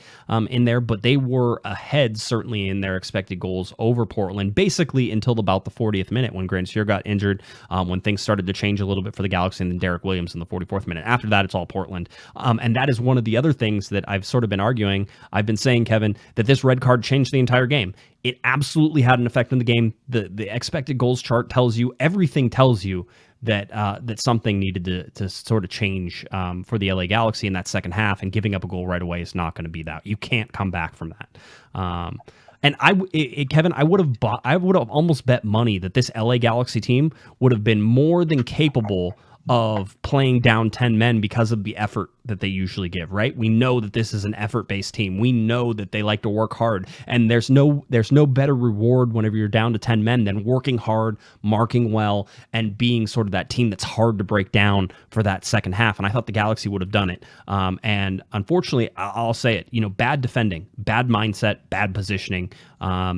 in there, but they were ahead certainly in their expected goals over Portland, basically until about the 40th minute when Grandsir got injured, when things started to change a little bit for the Galaxy, and then Derrick Williams in the 44th minute. After that, it's all Portland. And that is one of the other things that I've sort of been arguing. I've been saying, Kevin, that this red card changed the entire game. It absolutely had an effect on the game. The expected goals chart tells you, everything tells you that something needed to sort of change for the LA Galaxy in that second half, and giving up a goal right away is not going to be that. You can't come back from that. And Kevin, I would have almost bet money that this LA Galaxy team would have been more than capable of playing down 10 men because of the effort that they usually give, right? We know that this is an effort-based team. We know that they like to work hard, and there's no better reward whenever you're down to 10 men than working hard, marking well, and being sort of that team that's hard to break down for that second half. And I thought the Galaxy would have done it. And unfortunately, I'll say it, bad defending, bad mindset, bad positioning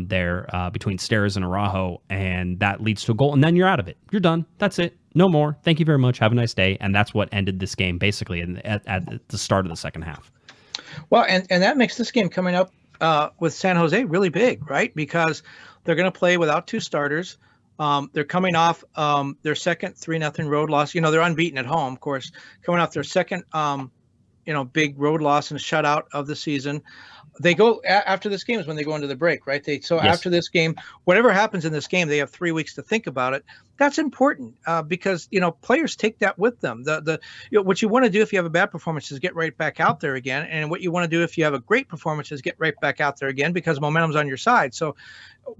there between Steres and Araujo, and that leads to a goal, and then you're out of it. You're done. That's it. No more. Thank you very much. Have a nice day. And that's what ended this game, basically, at the start of the second half. Well, and that makes this game coming up with San Jose really big, right? Because they're going to play without 2 starters. They're coming off their second 3-0 road loss. They're unbeaten at home, of course, coming off their second, big road loss and shutout of the season. They go after this game is when they go into the break, right? Yes. After this game, whatever happens in this game, they have 3 weeks to think about it. That's important because players take that with them. What you want to do if you have a bad performance is get right back out there again, and what you want to do if you have a great performance is get right back out there again because momentum's on your side. So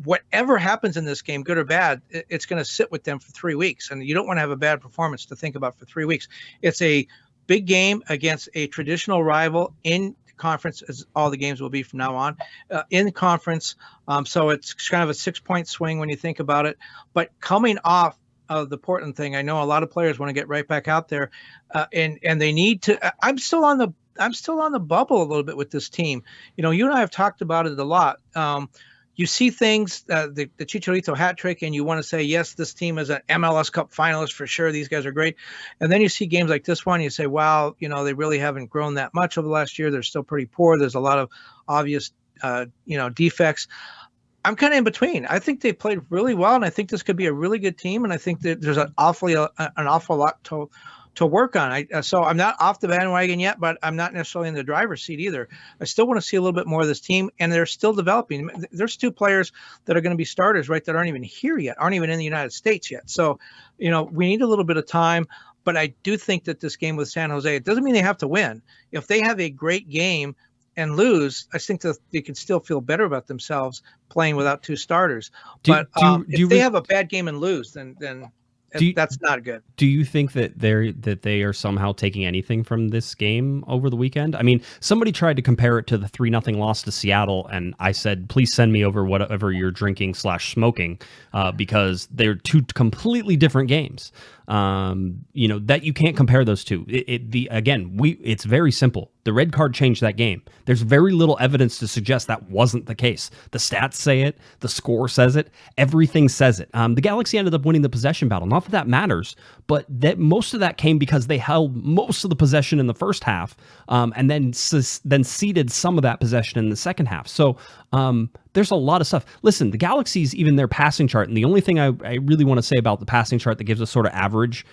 whatever happens in this game, good or bad, it's going to sit with them for 3 weeks, and you don't want to have a bad performance to think about for 3 weeks. It's a big game against a traditional rival in conference, as all the games will be from now on, in conference. So it's kind of a 6-point swing when you think about it. But coming off of the Portland thing, I know a lot of players want to get right back out there, and they need to. I'm still on the bubble a little bit with this team. You and I have talked about it a lot. You see things, the Chicharito hat trick, and you want to say, yes, this team is an MLS Cup finalist for sure. These guys are great. And then you see games like this one, you say, wow, they really haven't grown that much over the last year. They're still pretty poor. There's a lot of obvious defects. I'm kind of in between. I think they played really well, and I think this could be a really good team. And I think that there's an awful lot to work on. So I'm not off the bandwagon yet, but I'm not necessarily in the driver's seat either. I still want to see a little bit more of this team, and they're still developing. There's 2 players that are going to be starters, right, that aren't even here yet, aren't even in the United States yet. So, we need a little bit of time. But I do think that this game with San Jose, it doesn't mean they have to win. If they have a great game and lose, I think that they can still feel better about themselves playing without 2 starters. If they have a bad game and lose, then that's not good. Do you think that they are somehow taking anything from this game over the weekend? I mean, somebody tried to compare it to the 3-0 loss to Seattle, and I said, please send me over whatever you're drinking / smoking, because they're 2 completely different games. That you can't compare those two. It's very simple. The red card changed that game. There's very little evidence to suggest that wasn't the case. The stats say it. The score says it. Everything says it. The Galaxy ended up winning the possession battle. Not that matters, but that most of that came because they held most of the possession in the first half, and then ceded some of that possession in the second half. So there's a lot of stuff. Listen, the Galaxy's even their passing chart, and the only thing I really want to say about the passing chart that gives us sort of average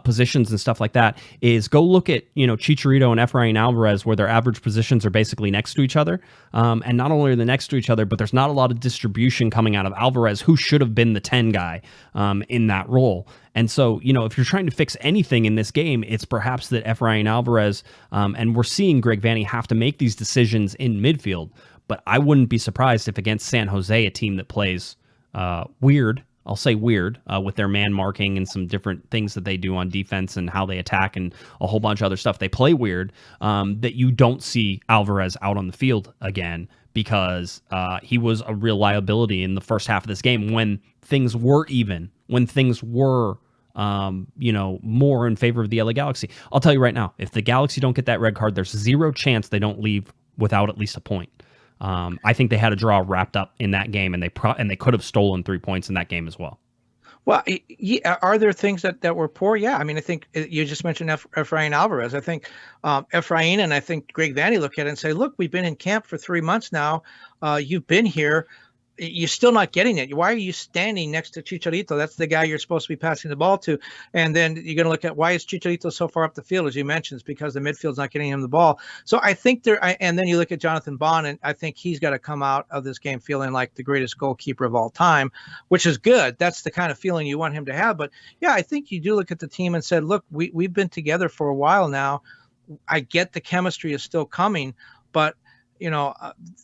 positions and stuff like that is go look at Chicharito and Efrain Alvarez, where their average positions are basically next to each other. And not only are they next to each other, but there's not a lot of distribution coming out of Alvarez, who should have been the 10 guy in that role. And so, if you're trying to fix anything in this game, it's perhaps that Efrain Alvarez, and we're seeing Greg Vanney have to make these decisions in midfield. But I wouldn't be surprised if against San Jose, a team that plays weird, I'll say weird, with their man marking and some different things that they do on defense and how they attack and a whole bunch of other stuff. They play weird, that you don't see Alvarez out on the field again, because he was a real liability in the first half of this game when things were even, when things were more in favor of the LA Galaxy. I'll tell you right now, if the Galaxy don't get that red card, there's 0 chance they don't leave without at least a point. I think they had a draw wrapped up in that game, and they could have stolen 3 points in that game as well. Well, are there things that were poor? Yeah. I mean, I think you just mentioned Efrain Alvarez. I think Efrain and I think Greg Vanney look at it and say, look, we've been in camp for 3 months now. You've been here. You're still not getting it. Why are you standing next to Chicharito? That's the guy you're supposed to be passing the ball to. And then you're going to look at, why is Chicharito so far up the field, as you mentioned? It's because the midfield's not getting him the ball. So I think and then you look at Jonathan Bond, and I think he's got to come out of this game feeling like the greatest goalkeeper of all time, which is good. That's the kind of feeling you want him to have. But yeah, I think you do look at the team and said, look, we've been together for a while now. I get the chemistry is still coming, but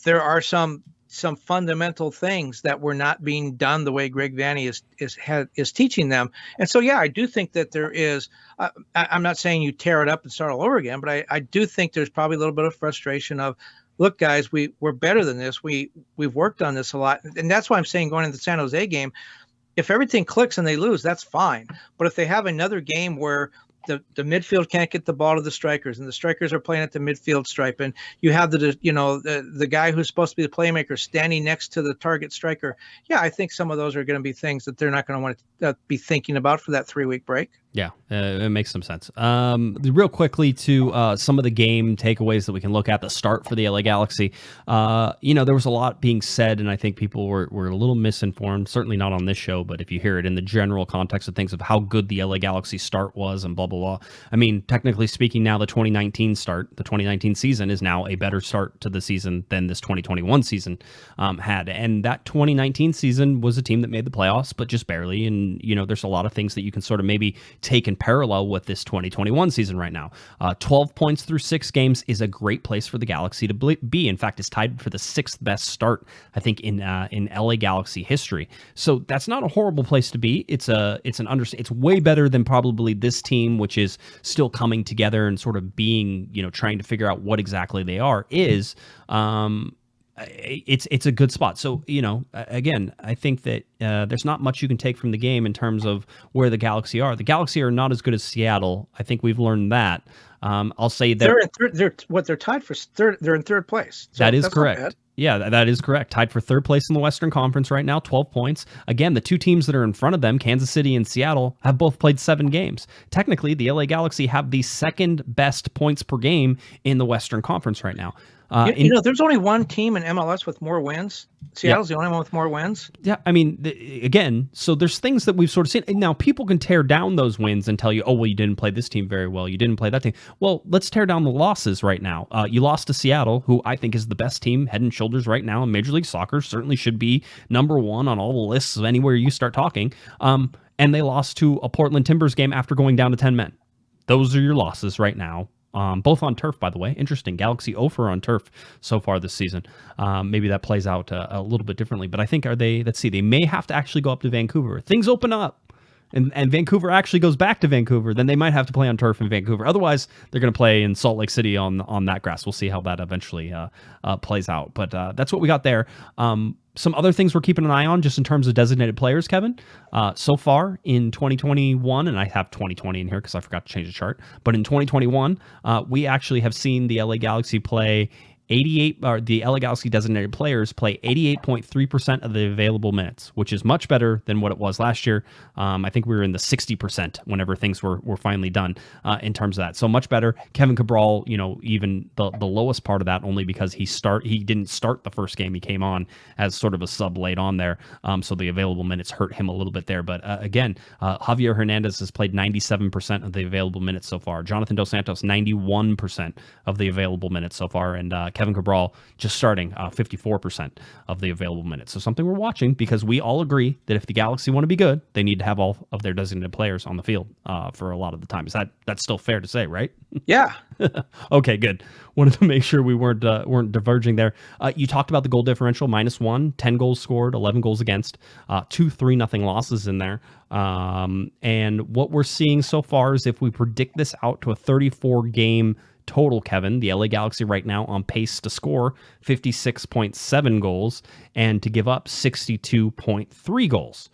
there are some fundamental things that were not being done the way Greg Vanney is teaching them. And so, yeah, I do think that there is, I'm not saying you tear it up and start all over again, but I do think there's probably a little bit of frustration of, look, guys, we're better than this. We've worked on this a lot. And that's why I'm saying, going into the San Jose game, if everything clicks and they lose, that's fine. But if they have another game where the midfield can't get the ball to the strikers, and the strikers are playing at the midfield stripe, and you have the guy who's supposed to be the playmaker standing next to the target striker. Yeah, I think some of those are going to be things that they're not going to want to be thinking about for that 3-week break. Yeah, it makes some sense. Real quickly to some of the game takeaways that we can look at the start for the LA Galaxy. There was a lot being said, and I think people were a little misinformed, certainly not on this show, but if you hear it in the general context of things of how good the LA Galaxy start was and blah, blah, blah. I mean, technically speaking, now the 2019 season is now a better start to the season than this 2021 season had. And that 2019 season was a team that made the playoffs, but just barely. And, there's a lot of things that you can sort of maybe take in parallel with this 2021 season right now. 12 points through 6 games is a great place for the Galaxy to be. In fact, it's tied for the 6th best start, I think, in LA Galaxy history. So that's not a horrible place to be. It's way better than probably this team, which is still coming together and sort of being, trying to figure out what exactly they are is. It's a good spot. So, again, I think that there's not much you can take from the game in terms of where the Galaxy are. The Galaxy are not as good as Seattle. I think we've learned that. I'll say that they're tied for third. They're in third place. So that is correct. Yeah, that is correct. Tied for third place in the Western Conference right now, 12 points. Again, the 2 teams that are in front of them, Kansas City and Seattle, have both played 7 games. Technically, the LA Galaxy have the 2nd best points per game in the Western Conference right now. There's only one team in MLS with more wins. Seattle's the only one with more wins. Yeah, I mean, again, so there's things that we've sort of seen. And now people can tear down those wins and tell you, oh, well, you didn't play this team very well. You didn't play that team. Well, let's tear down the losses right now. You lost to Seattle, who I think is the best team head and shoulders right now in Major League Soccer. Certainly should be number one on all the lists of anywhere you start talking. And they lost to a Portland Timbers game after going down to 10 men. Those are your losses right now. Both on turf, by the way. Interesting. Galaxy 0 on turf so far this season. Maybe that plays out a little bit differently. But I think they may have to actually go up to Vancouver. Things open up and Vancouver actually goes back to Vancouver. Then they might have to play on turf in Vancouver. Otherwise, they're going to play in Salt Lake City on that grass. We'll see how that eventually plays out. But that's what we got there. Some other things we're keeping an eye on just in terms of designated players, Kevin. So far in 2021, and I have 2020 in here because I forgot to change the chart, but in 2021, we actually have seen the LA Galaxy play the LA Galaxy designated players play 88.3% of the available minutes, which is much better than what it was last year. I think we were in the 60% whenever things were finally done in terms of that. So much better. Kevin Cabral, even the lowest part of that only because he didn't start the first game. He came on as sort of a sub late on there. So the available minutes hurt him a little bit there. But again, Javier Hernandez has played 97% of the available minutes so far. Jonathan Dos Santos, 91% of the available minutes so far. And Kevin Cabral just starting 54% of the available minutes. So something we're watching because we all agree that if the Galaxy want to be good, they need to have all of their designated players on the field for a lot of the time. That's still fair to say, right? Yeah. Okay, good. Wanted to make sure we weren't diverging there. You talked about the goal differential, -1, 10 goals scored, 11 goals against, 2 3-0 losses in there. And what we're seeing so far is if we predict this out to a 34-game total, Kevin, the LA Galaxy right now on pace to score 56.7 goals and to give up 62.3 goals.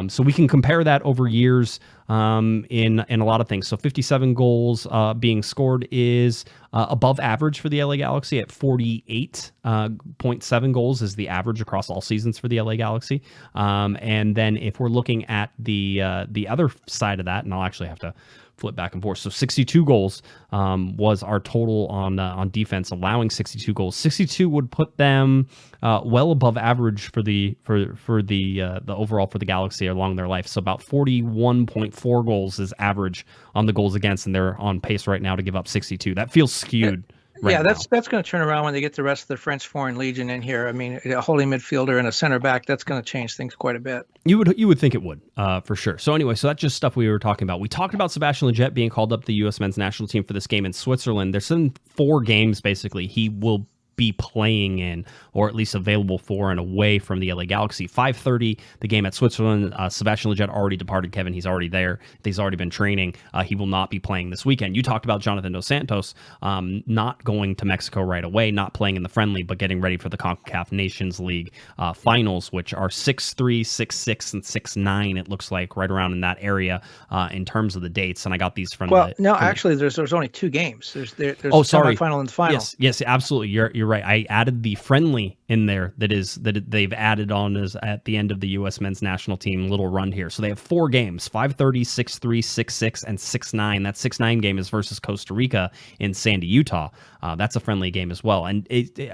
So we can compare that over years in a lot of things. So 57 goals being scored is above average for the LA Galaxy at 48.7 goals is the average across all seasons for the LA Galaxy. And then if we're looking at the other side of that, and I'll actually have to flip back and forth. So 62 goals was our total on defense, allowing 62 goals. 62 would put them well above average for the overall for the Galaxy along their life. So about 41.4 goals is average on the goals against, and they're on pace right now to give up 62. That feels skewed. That's going to turn around when they get the rest of the French Foreign Legion in here. I mean, a holding midfielder and a center back, that's going to change things quite a bit. You would think it would, for sure. So anyway, so that's just stuff we were talking about. We talked about Sebastian Lletget being called up to the U.S. men's national team for this game in Switzerland. There's in 4 games, basically, he will be playing in, or at least available for and away from the LA Galaxy. 5:30, the game at Switzerland. Sebastian Lletget already departed, Kevin. He's already there. He's already been training. He will not be playing this weekend. You talked about Jonathan Dos Santos not going to Mexico right away, not playing in the friendly, but getting ready for the CONCACAF Nations League finals, which are 6-3, 6-6, and 6-9, it looks like, right around in that area in terms of the dates. And I got these from actually, there's only 2 games. There's the semifinal and the final. Yes, absolutely. You're right. I added the friendly in there that they've added on as at the end of the U.S. men's national team little run here. So they have 4 games: 5:30, 6-3, 6-6, and 6-9. That 6-9 game is versus Costa Rica in Sandy, Utah. That's a friendly game as well. And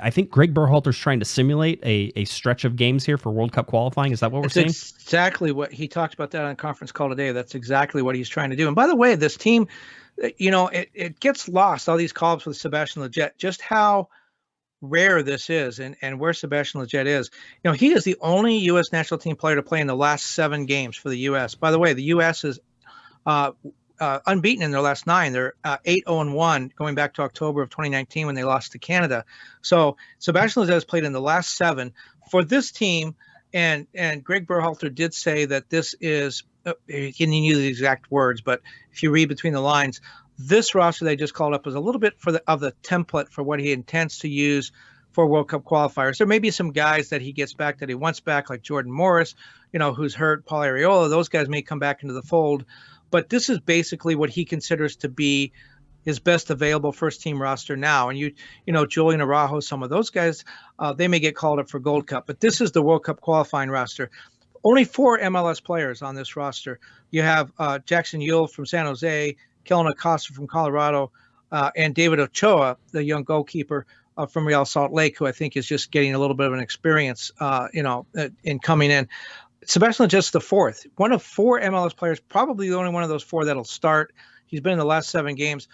I think Greg Berhalter's trying to simulate a stretch of games here for World Cup qualifying. Is that what we're seeing? Exactly what he talked about that on a conference call today. That's exactly what he's trying to do. And by the way, this team, it gets lost, all these calls with Sebastian Lletget, just how rare this is and where Sebastian Lletget is. He is the only U.S. national team player to play in the last 7 games for the U.S. By the way, the U.S. is unbeaten in their last 9. They're 8-0-1 going back to October of 2019 when they lost to Canada. So Sebastian Lletget has played in the last 7 for this team. And Greg Berhalter did say that this is, he didn't use the exact words, but if you read between the lines, this roster they just called up was a little bit of the template for what he intends to use for World Cup qualifiers. There may be some guys that he gets back that he wants back, like Jordan Morris, who's hurt, Paul Arriola. Those guys may come back into the fold. But this is basically what he considers to be his best available first-team roster now. And Julian Araujo, some of those guys, they may get called up for Gold Cup. But this is the World Cup qualifying roster. Only 4 MLS players on this roster. You have Jackson Yule from San Jose, Kellen Acosta from Colorado, and David Ochoa, the young goalkeeper, from Real Salt Lake, who I think is just getting a little bit of an experience, in coming in. Sebastian Legget's the fourth, one of 4 MLS players, probably the only one of those 4 that'll start. He's been in the last 7 games.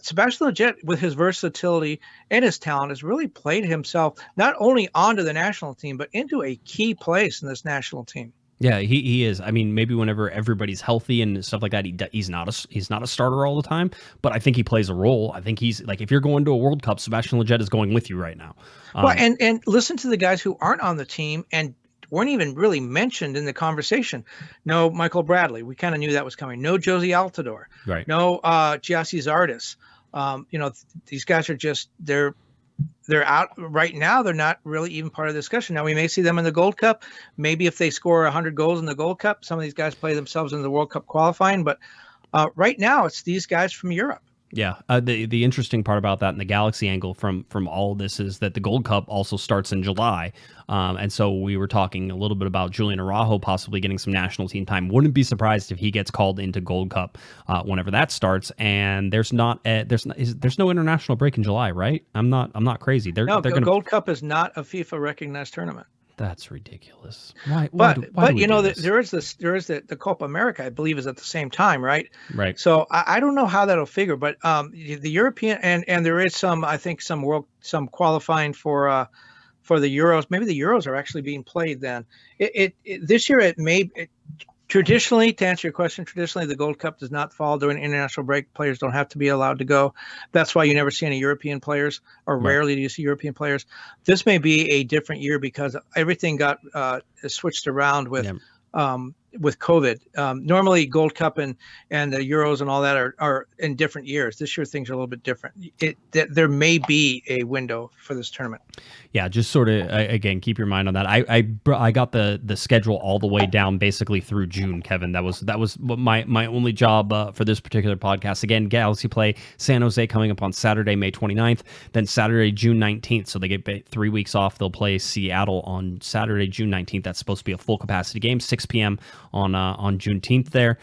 Sebastian Lletget, with his versatility and his talent, has really played himself not only onto the national team, but into a key place in this national team. Yeah, he is. I mean, maybe whenever everybody's healthy and stuff like that, he's not a starter all the time. But I think he plays a role. I think he's like, if you're going to a World Cup, Sebastian Lletget is going with you right now. Well, and listen to the guys who aren't on the team and weren't even really mentioned in the conversation. No Michael Bradley. We kind of knew that was coming. No Josie Altidore. Right. No Giassi Zardes. These guys are just they're out right now. They're not really even part of the discussion. Now we may see them in the Gold Cup. Maybe if they score 100 goals in the Gold Cup, some of these guys play themselves in the World Cup qualifying. But right now it's these guys from Europe. Yeah, the interesting part about that and the Galaxy angle from all of this is that the Gold Cup also starts in July, and so we were talking a little bit about Julian Araujo possibly getting some national team time. Wouldn't be surprised if he gets called into Gold Cup whenever that starts. And there's no international break in July, right? I'm not crazy. Gold Cup is not a FIFA recognized tournament. That's ridiculous. Why there is the Copa America, I believe, is at the same time, right? Right. So I don't know how that'll figure, but the European and there is some qualifying for the Euros. Maybe the Euros are actually being played then. This year traditionally, to answer your question, the Gold Cup does not fall during an international break. Players don't have to be allowed to go. That's why you never see any European players, or rarely do you see European players. This may be a different year because everything got switched around with COVID. Normally Gold Cup and the Euros and all that are in different years. This year things are a little bit different. There may be a window for this tournament. Yeah, just sort of, again, keep your mind on that. I got the schedule all the way down basically through June, Kevin. That was my only job for this particular podcast. Again, Galaxy play San Jose coming up on Saturday, May 29th, then Saturday, June 19th. So they get 3 weeks off. They'll play Seattle on Saturday, June 19th. That's supposed to be a full capacity game, 6 p.m. on Juneteenth there.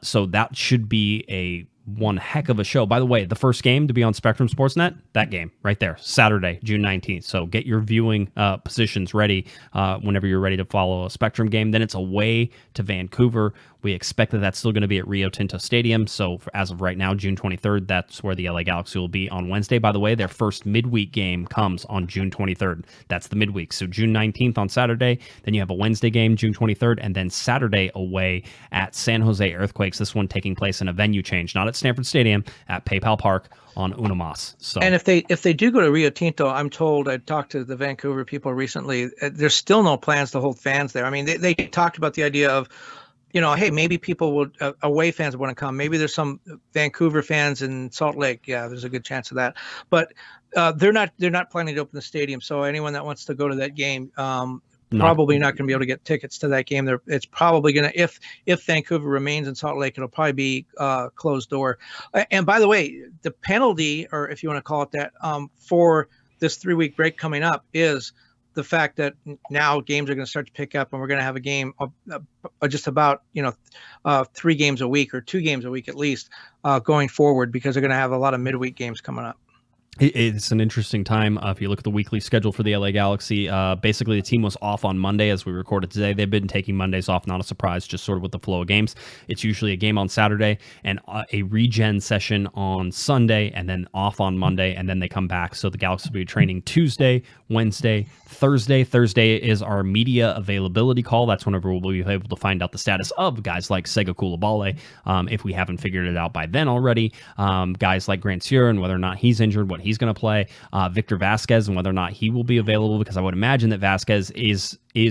So that should be one heck of a show. By the way, the first game to be on Spectrum Sportsnet, that game right there, Saturday, June 19th. So get your viewing positions ready whenever you're ready to follow a Spectrum game. Then it's away to Vancouver. We expect that that's still going to be at Rio Tinto Stadium. So as of right now, June 23rd, that's where the LA Galaxy will be on Wednesday. By the way, their first midweek game comes on June 23rd. That's the midweek. So June 19th on Saturday. Then you have a Wednesday game, June 23rd, and then Saturday away at San Jose Earthquakes. This one taking place in a venue change, not at Stanford Stadium, at PayPal Park on Unamas. So, and if they do go to Rio Tinto, I'm told, I talked to the Vancouver people recently, there's still no plans to hold fans there. I mean, they talked about the idea of, hey, maybe people would, away fans want to come. Maybe there's some Vancouver fans in Salt Lake. Yeah, there's a good chance of that. But they're not planning to open the stadium. So anyone that wants to go to that game, probably not going to be able to get tickets to that game. It's probably going to, if Vancouver remains in Salt Lake, it'll probably be closed door. And by the way, the penalty, or if you want to call it that, for this 3-week break coming up is the fact that now games are going to start to pick up, and we're going to have a game just about 3 games a week, or 2 games a week at least, going forward, because they're going to have a lot of midweek games coming up. It's an interesting time. If you look at the weekly schedule for the LA Galaxy, basically the team was off on Monday as we recorded today. They've been taking Mondays off, not a surprise, just sort of with the flow of games. It's usually a game on Saturday and a regen session on Sunday, and then off on Monday, and then they come back. So the Galaxy will be training Tuesday, Wednesday, Thursday. Thursday is our media availability call. That's whenever we'll be able to find out the status of guys like Sega Coulibaly, if we haven't figured it out by then already. Guys like Grant Suhr and whether or not he's injured, what he's going to play. Victor Vasquez and whether or not he will be available, because I would imagine that Vasquez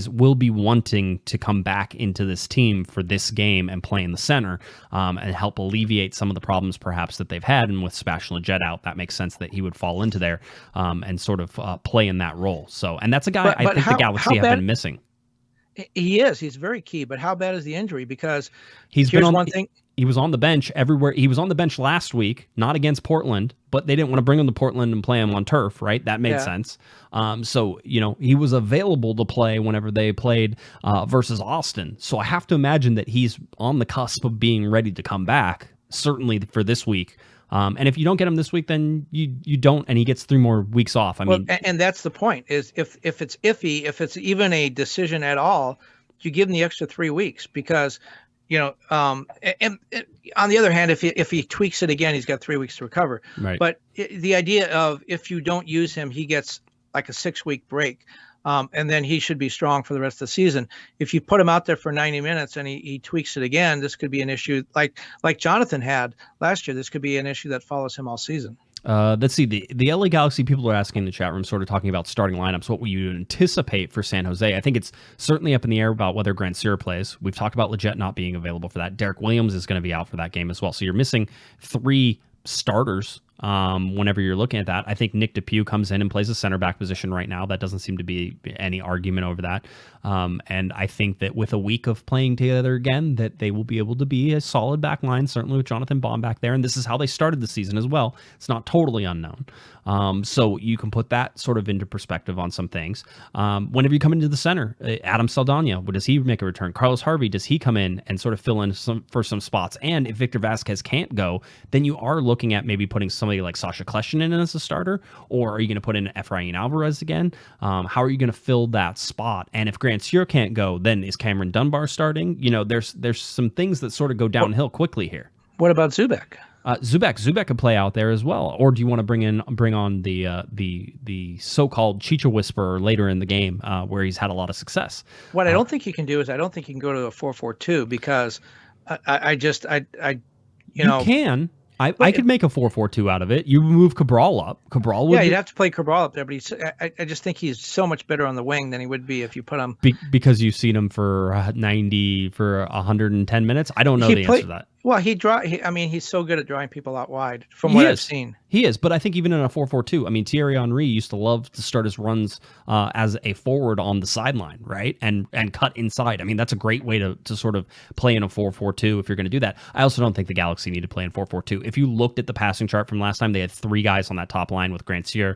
will be wanting to come back into this team for this game and play in the center, and help alleviate some of the problems perhaps that they've had. And with Sebastian Lletget out, that makes sense that he would fall into there and sort of play in that role. So, and that's a guy I think the Galaxy have been missing. He is. He's very key. But how bad is the injury? Because he's been on one thing. He was on the bench everywhere. He was on the bench last week, not against Portland, but they didn't want to bring him to Portland and play him on turf, right? That made sense. So, he was available to play whenever they played versus Austin. So I have to imagine that he's on the cusp of being ready to come back, certainly for this week. And if you don't get him this week, then you don't, and he gets 3 more weeks off. I mean, and that's the point, is if it's iffy, if it's even a decision at all, you give him the extra 3 weeks, because and on the other hand, if he tweaks it again, he's got 3 weeks to recover. Right. But the idea of, if you don't use him, he gets like a 6-week break. And then he should be strong for the rest of the season. If you put him out there for 90 minutes and he tweaks it again, this could be an issue like Jonathan had last year. This could be an issue that follows him all season. Let's see. The LA Galaxy people are asking in the chat room, sort of talking about starting lineups. What would you anticipate for San Jose? I think it's certainly up in the air about whether Grandsir plays. We've talked about Leggett not being available for that. Derrick Williams is going to be out for that game as well. So you're missing 3 starters whenever you're looking at that. I think Nick DePuy comes in and plays a center back position right now. That doesn't seem to be any argument over that. And I think that with a week of playing together again, that they will be able to be a solid back line, certainly with Jonathan Baum back there. And this is how they started the season as well. It's not totally unknown. So you can put that sort of into perspective on some things. Whenever you come into the center, Adam Saldana, does he make a return? Carlos Harvey, does he come in and sort of fill in for some spots? And if Victor Vasquez can't go, then you are looking at maybe putting somebody like Sasha Kleshin in as a starter, or are you going to put in Efrain Alvarez again? How are you going to fill that spot? And if Grant Sear can't go, then is Cameron Dunbar starting? There's some things that sort of go downhill quickly here. What about Zubek? Zubek could play out there as well. Or do you want to bring on the so-called Chicha Whisperer later in the game, where he's had a lot of success? What I don't think you can do is, I don't think you can go to a 4-4-2, because you can. I could make a 4-4-2 out of it. You move Cabral up. Cabral would you'd have to play Cabral up there, but I just think he's so much better on the wing than he would be if you put him. Because you've seen him for 110 minutes. I don't know the answer to that. Well, he's so good at drawing people out wide from what I've seen. He is, but I think even in a 4-4-2, I mean, Thierry Henry used to love to start his runs as a forward on the sideline, right? And cut inside. I mean, that's a great way to sort of play in a 4-4-2 if you're going to do that. I also don't think the Galaxy need to play in 4-4-2. If you looked at the passing chart from last time, they had 3 guys on that top line with Grandsir,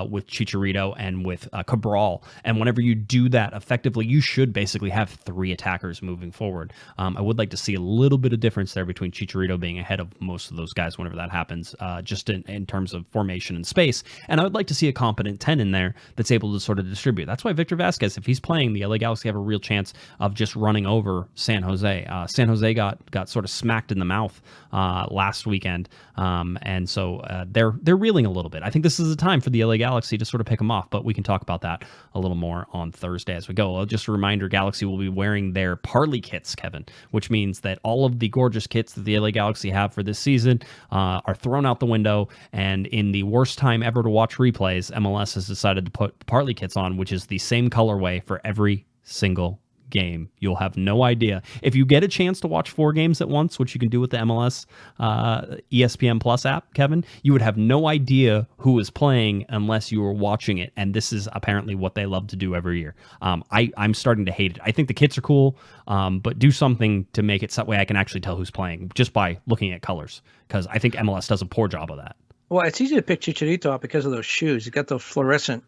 with Chicharito, and with Cabral. And whenever you do that effectively, you should basically have 3 attackers moving forward. I would like to see a little bit of difference there between Chicharito being ahead of most of those guys whenever that happens, just in terms of formation and space. And I would like to see a competent 10 in there that's able to sort of distribute. That's why Victor Vasquez, if he's playing, the LA Galaxy have a real chance of just running over San Jose. San Jose got sort of smacked in the mouth last weekend, and so they're reeling a little bit. I think this is the time for the LA Galaxy to sort of pick them off, but we can talk about that a little more on Thursday as we go. Just a reminder, Galaxy will be wearing their Parley kits, Kevin, which means that all of the gorgeous kits that the LA Galaxy have for this season are thrown out the window, and in the worst time ever to watch replays, MLS has decided to put Parley kits on, which is the same colorway for every single game. You'll have no idea. If you get a chance to watch 4 games at once, which you can do with the MLS ESPN Plus app, Kevin, you would have no idea who is playing unless you were watching it, and this is apparently what they love to do every year. I'm starting to hate it. I think the kits are cool, but do something to make it that way I can actually tell who's playing just by looking at colors, because I think MLS does a poor job of that. Well, it's easy to pick Chicharito up because of those shoes. He's got those fluorescent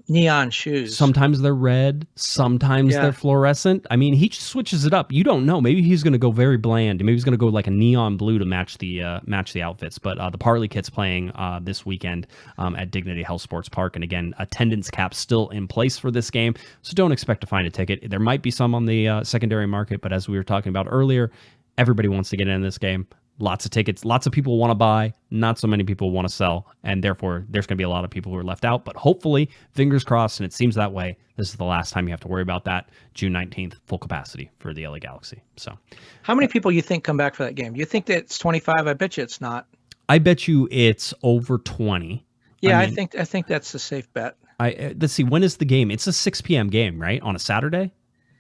neon shoes. Sometimes they're red, sometimes they're fluorescent. I mean, he switches it up. You don't know. Maybe he's going to go very bland. Maybe he's going to go like a neon blue to match the outfits. But the Parley kit's playing this weekend at Dignity Health Sports Park. And again, attendance cap still in place for this game, so don't expect to find a ticket. There might be some on the secondary market, but as we were talking about earlier, everybody wants to get in this game. Lots of tickets, lots of people want to buy, not so many people want to sell, and therefore there's going to be a lot of people who are left out. But hopefully, fingers crossed, and it seems that way, this is the last time you have to worry about that. June 19th, full capacity for the LA Galaxy. So, how many people you think come back for that game? Do you think that it's 25? I bet you it's not. I bet you it's over 20. Yeah, I think that's a safe bet. Let's see, when is the game? It's a 6 p.m. game, right? On a Saturday?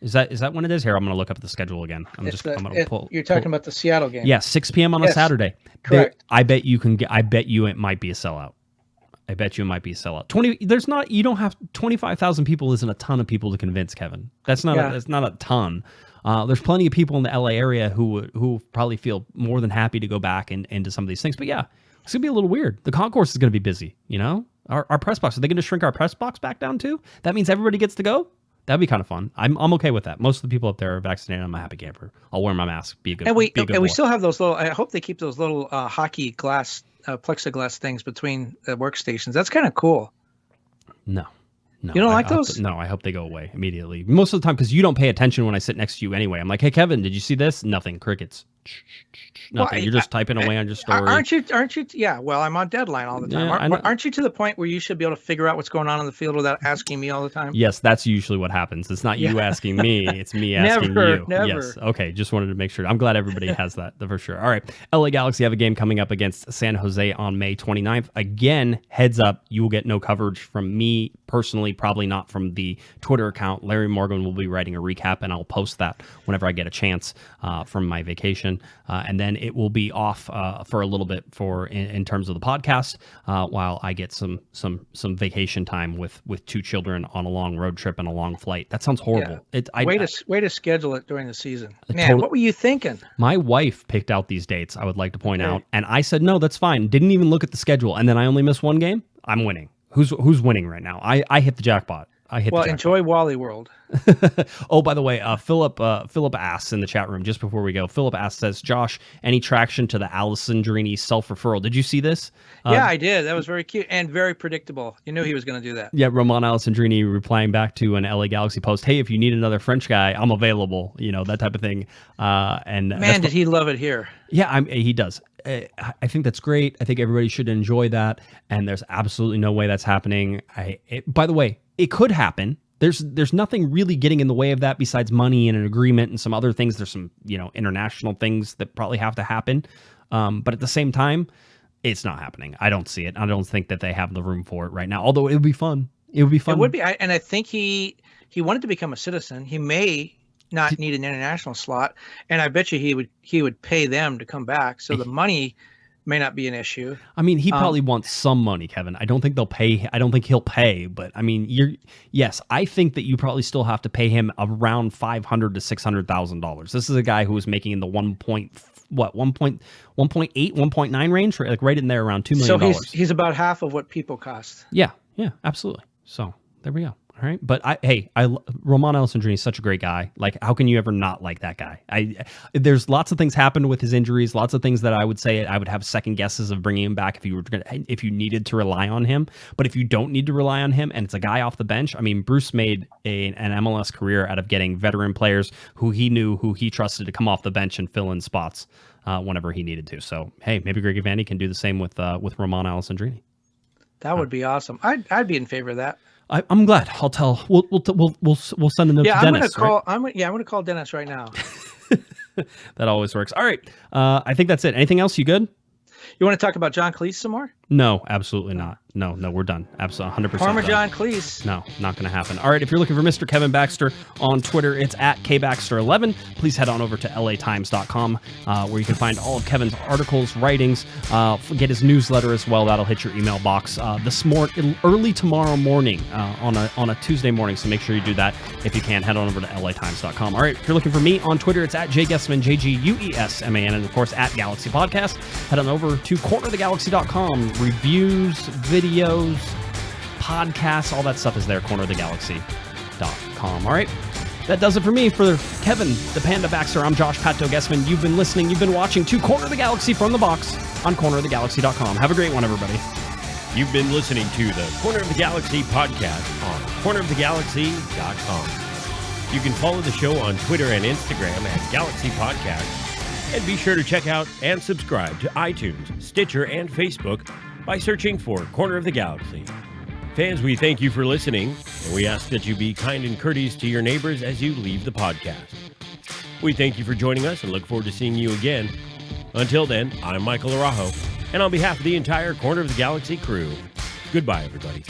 Is that when it is? Here, I'm going to look up the schedule again. I'm going to pull. You're talking about the Seattle game. Yeah, 6 p.m. on a Saturday. Correct. I bet you it might be a sellout. I bet you it might be a sellout. You don't have 25,000 people isn't a ton of people to convince, Kevin. That's not a ton. There's plenty of people in the LA area who probably feel more than happy to go back into some of these things. But yeah, it's going to be a little weird. The concourse is going to be busy, you know? Our press box, are they going to shrink our press box back down too? That means everybody gets to go? That'd be kind of fun. I'm okay with that. Most of the people up there are vaccinated. I'm a happy camper. I'll wear my mask. Be a good. We boy. still have those little. I hope they keep those little hockey glass, plexiglass things between the workstations. That's kind of cool. No. You don't like those? No, I hope they go away immediately. Most of the time, because you don't pay attention when I sit next to you anyway. I'm like, hey, Kevin, did you see this? Nothing. Crickets. Nothing. Well, You're just typing away on your story. Aren't you? Yeah. Well, I'm on deadline all the time. Yeah, aren't you to the point where you should be able to figure out what's going on in the field without asking me all the time? Yes, that's usually what happens. It's not you asking me. It's me asking you. Never. Yes. Okay. Just wanted to make sure. I'm glad everybody has that for sure. All right. LA Galaxy have a game coming up against San Jose on May 29th. Again, heads up, you will get no coverage from me personally, probably not from the Twitter account. Larry Morgan will be writing a recap, and I'll post that whenever I get a chance from my vacation. And then it will be off for a little bit in terms of the podcast while I get some vacation time with two children on a long road trip and a long flight. That sounds horrible. Yeah. Way to schedule it during the season. Man, what were you thinking? My wife picked out these dates, I would like to point out, and I said, no, that's fine. Didn't even look at the schedule. And then I only missed one game. I'm winning. Who's winning right now? I hit the jackpot. Enjoy Wally World. Oh, by the way, Philip asks in the chat room just before we go. Philip says, Josh, any traction to the Alessandrini self-referral? Did you see this? Yeah, I did. That was very cute and very predictable. You knew he was going to do that. Yeah, Roman Alessandrini replying back to an LA Galaxy post, hey, if you need another French guy, I'm available. That type of thing. And man, did he love it here? Yeah, he does. I think that's great. I think everybody should enjoy that. And there's absolutely no way that's happening. By the way, it could happen. There's nothing really getting in the way of that besides money and an agreement and some other things. There's some, international things that probably have to happen. But at the same time, it's not happening. I don't see it. I don't think that they have the room for it right now, although it would be fun. It would be fun. It would be. And I think he wanted to become a citizen. He may not need an international slot. And I bet you he would pay them to come back. So the money may not be an issue. I mean, he probably wants some money, Kevin. I don't think they'll pay. I don't think he'll pay. But I mean, yes, I think that you probably still have to pay him around $500,000 to $600,000. This is a guy who was making in the 1.9 range, right in there, around $2 million. So he's about half of what people cost. Yeah, absolutely. So there we go. All right. But Roman Alessandrini is such a great guy. Like, how can you ever not like that guy? There's lots of things happened with his injuries, lots of things that I would say I would have second guesses of bringing him back if you needed to rely on him. But if you don't need to rely on him and it's a guy off the bench, I mean, Bruce made an MLS career out of getting veteran players who he trusted to come off the bench and fill in spots whenever he needed to. So, hey, maybe Greg Vandy can do the same with Roman Alessandrini. That would be awesome. I'd be in favor of that. I'm glad. I'll tell. We'll send a note to Dennis. I'm going to call Dennis right now. That always works. All right. I think that's it. Anything else? You good? You want to talk about John Calif some more? No, absolutely not. No, we're done. Absolutely, 100%. Parmesan Calif. No, not going to happen. All right, if you're looking for Mr. Kevin Baxter on Twitter, it's at KBaxter11. Please head on over to latimes.com where you can find all of Kevin's articles, writings, get his newsletter as well. That'll hit your email box early tomorrow morning on a Tuesday morning, so make sure you do that. If you can, head on over to latimes.com. All right, if you're looking for me on Twitter, it's at Guesman, JGUESMAN, and of course at Galaxy Podcast. Head on over to cornerofthegalaxy.com. Reviews, videos, podcasts, all that stuff is there, cornerofthegalaxy.com. All right, that does it for me. For Kevin, the Panda Baxter, I'm Josh Pato Guesman. You've been listening, you've been watching to Corner of the Galaxy from the box on cornerofthegalaxy.com. Have a great one, everybody. You've been listening to the Corner of the Galaxy podcast on cornerofthegalaxy.com. You can follow the show on Twitter and Instagram at Galaxy Podcast. And be sure to check out and subscribe to iTunes, Stitcher, and Facebook by searching for Corner of the Galaxy. Fans, we thank you for listening, and we ask that you be kind and courteous to your neighbors as you leave the podcast. We thank you for joining us and look forward to seeing you again. Until then, I'm Michael Araujo, and on behalf of the entire Corner of the Galaxy crew, goodbye, everybody.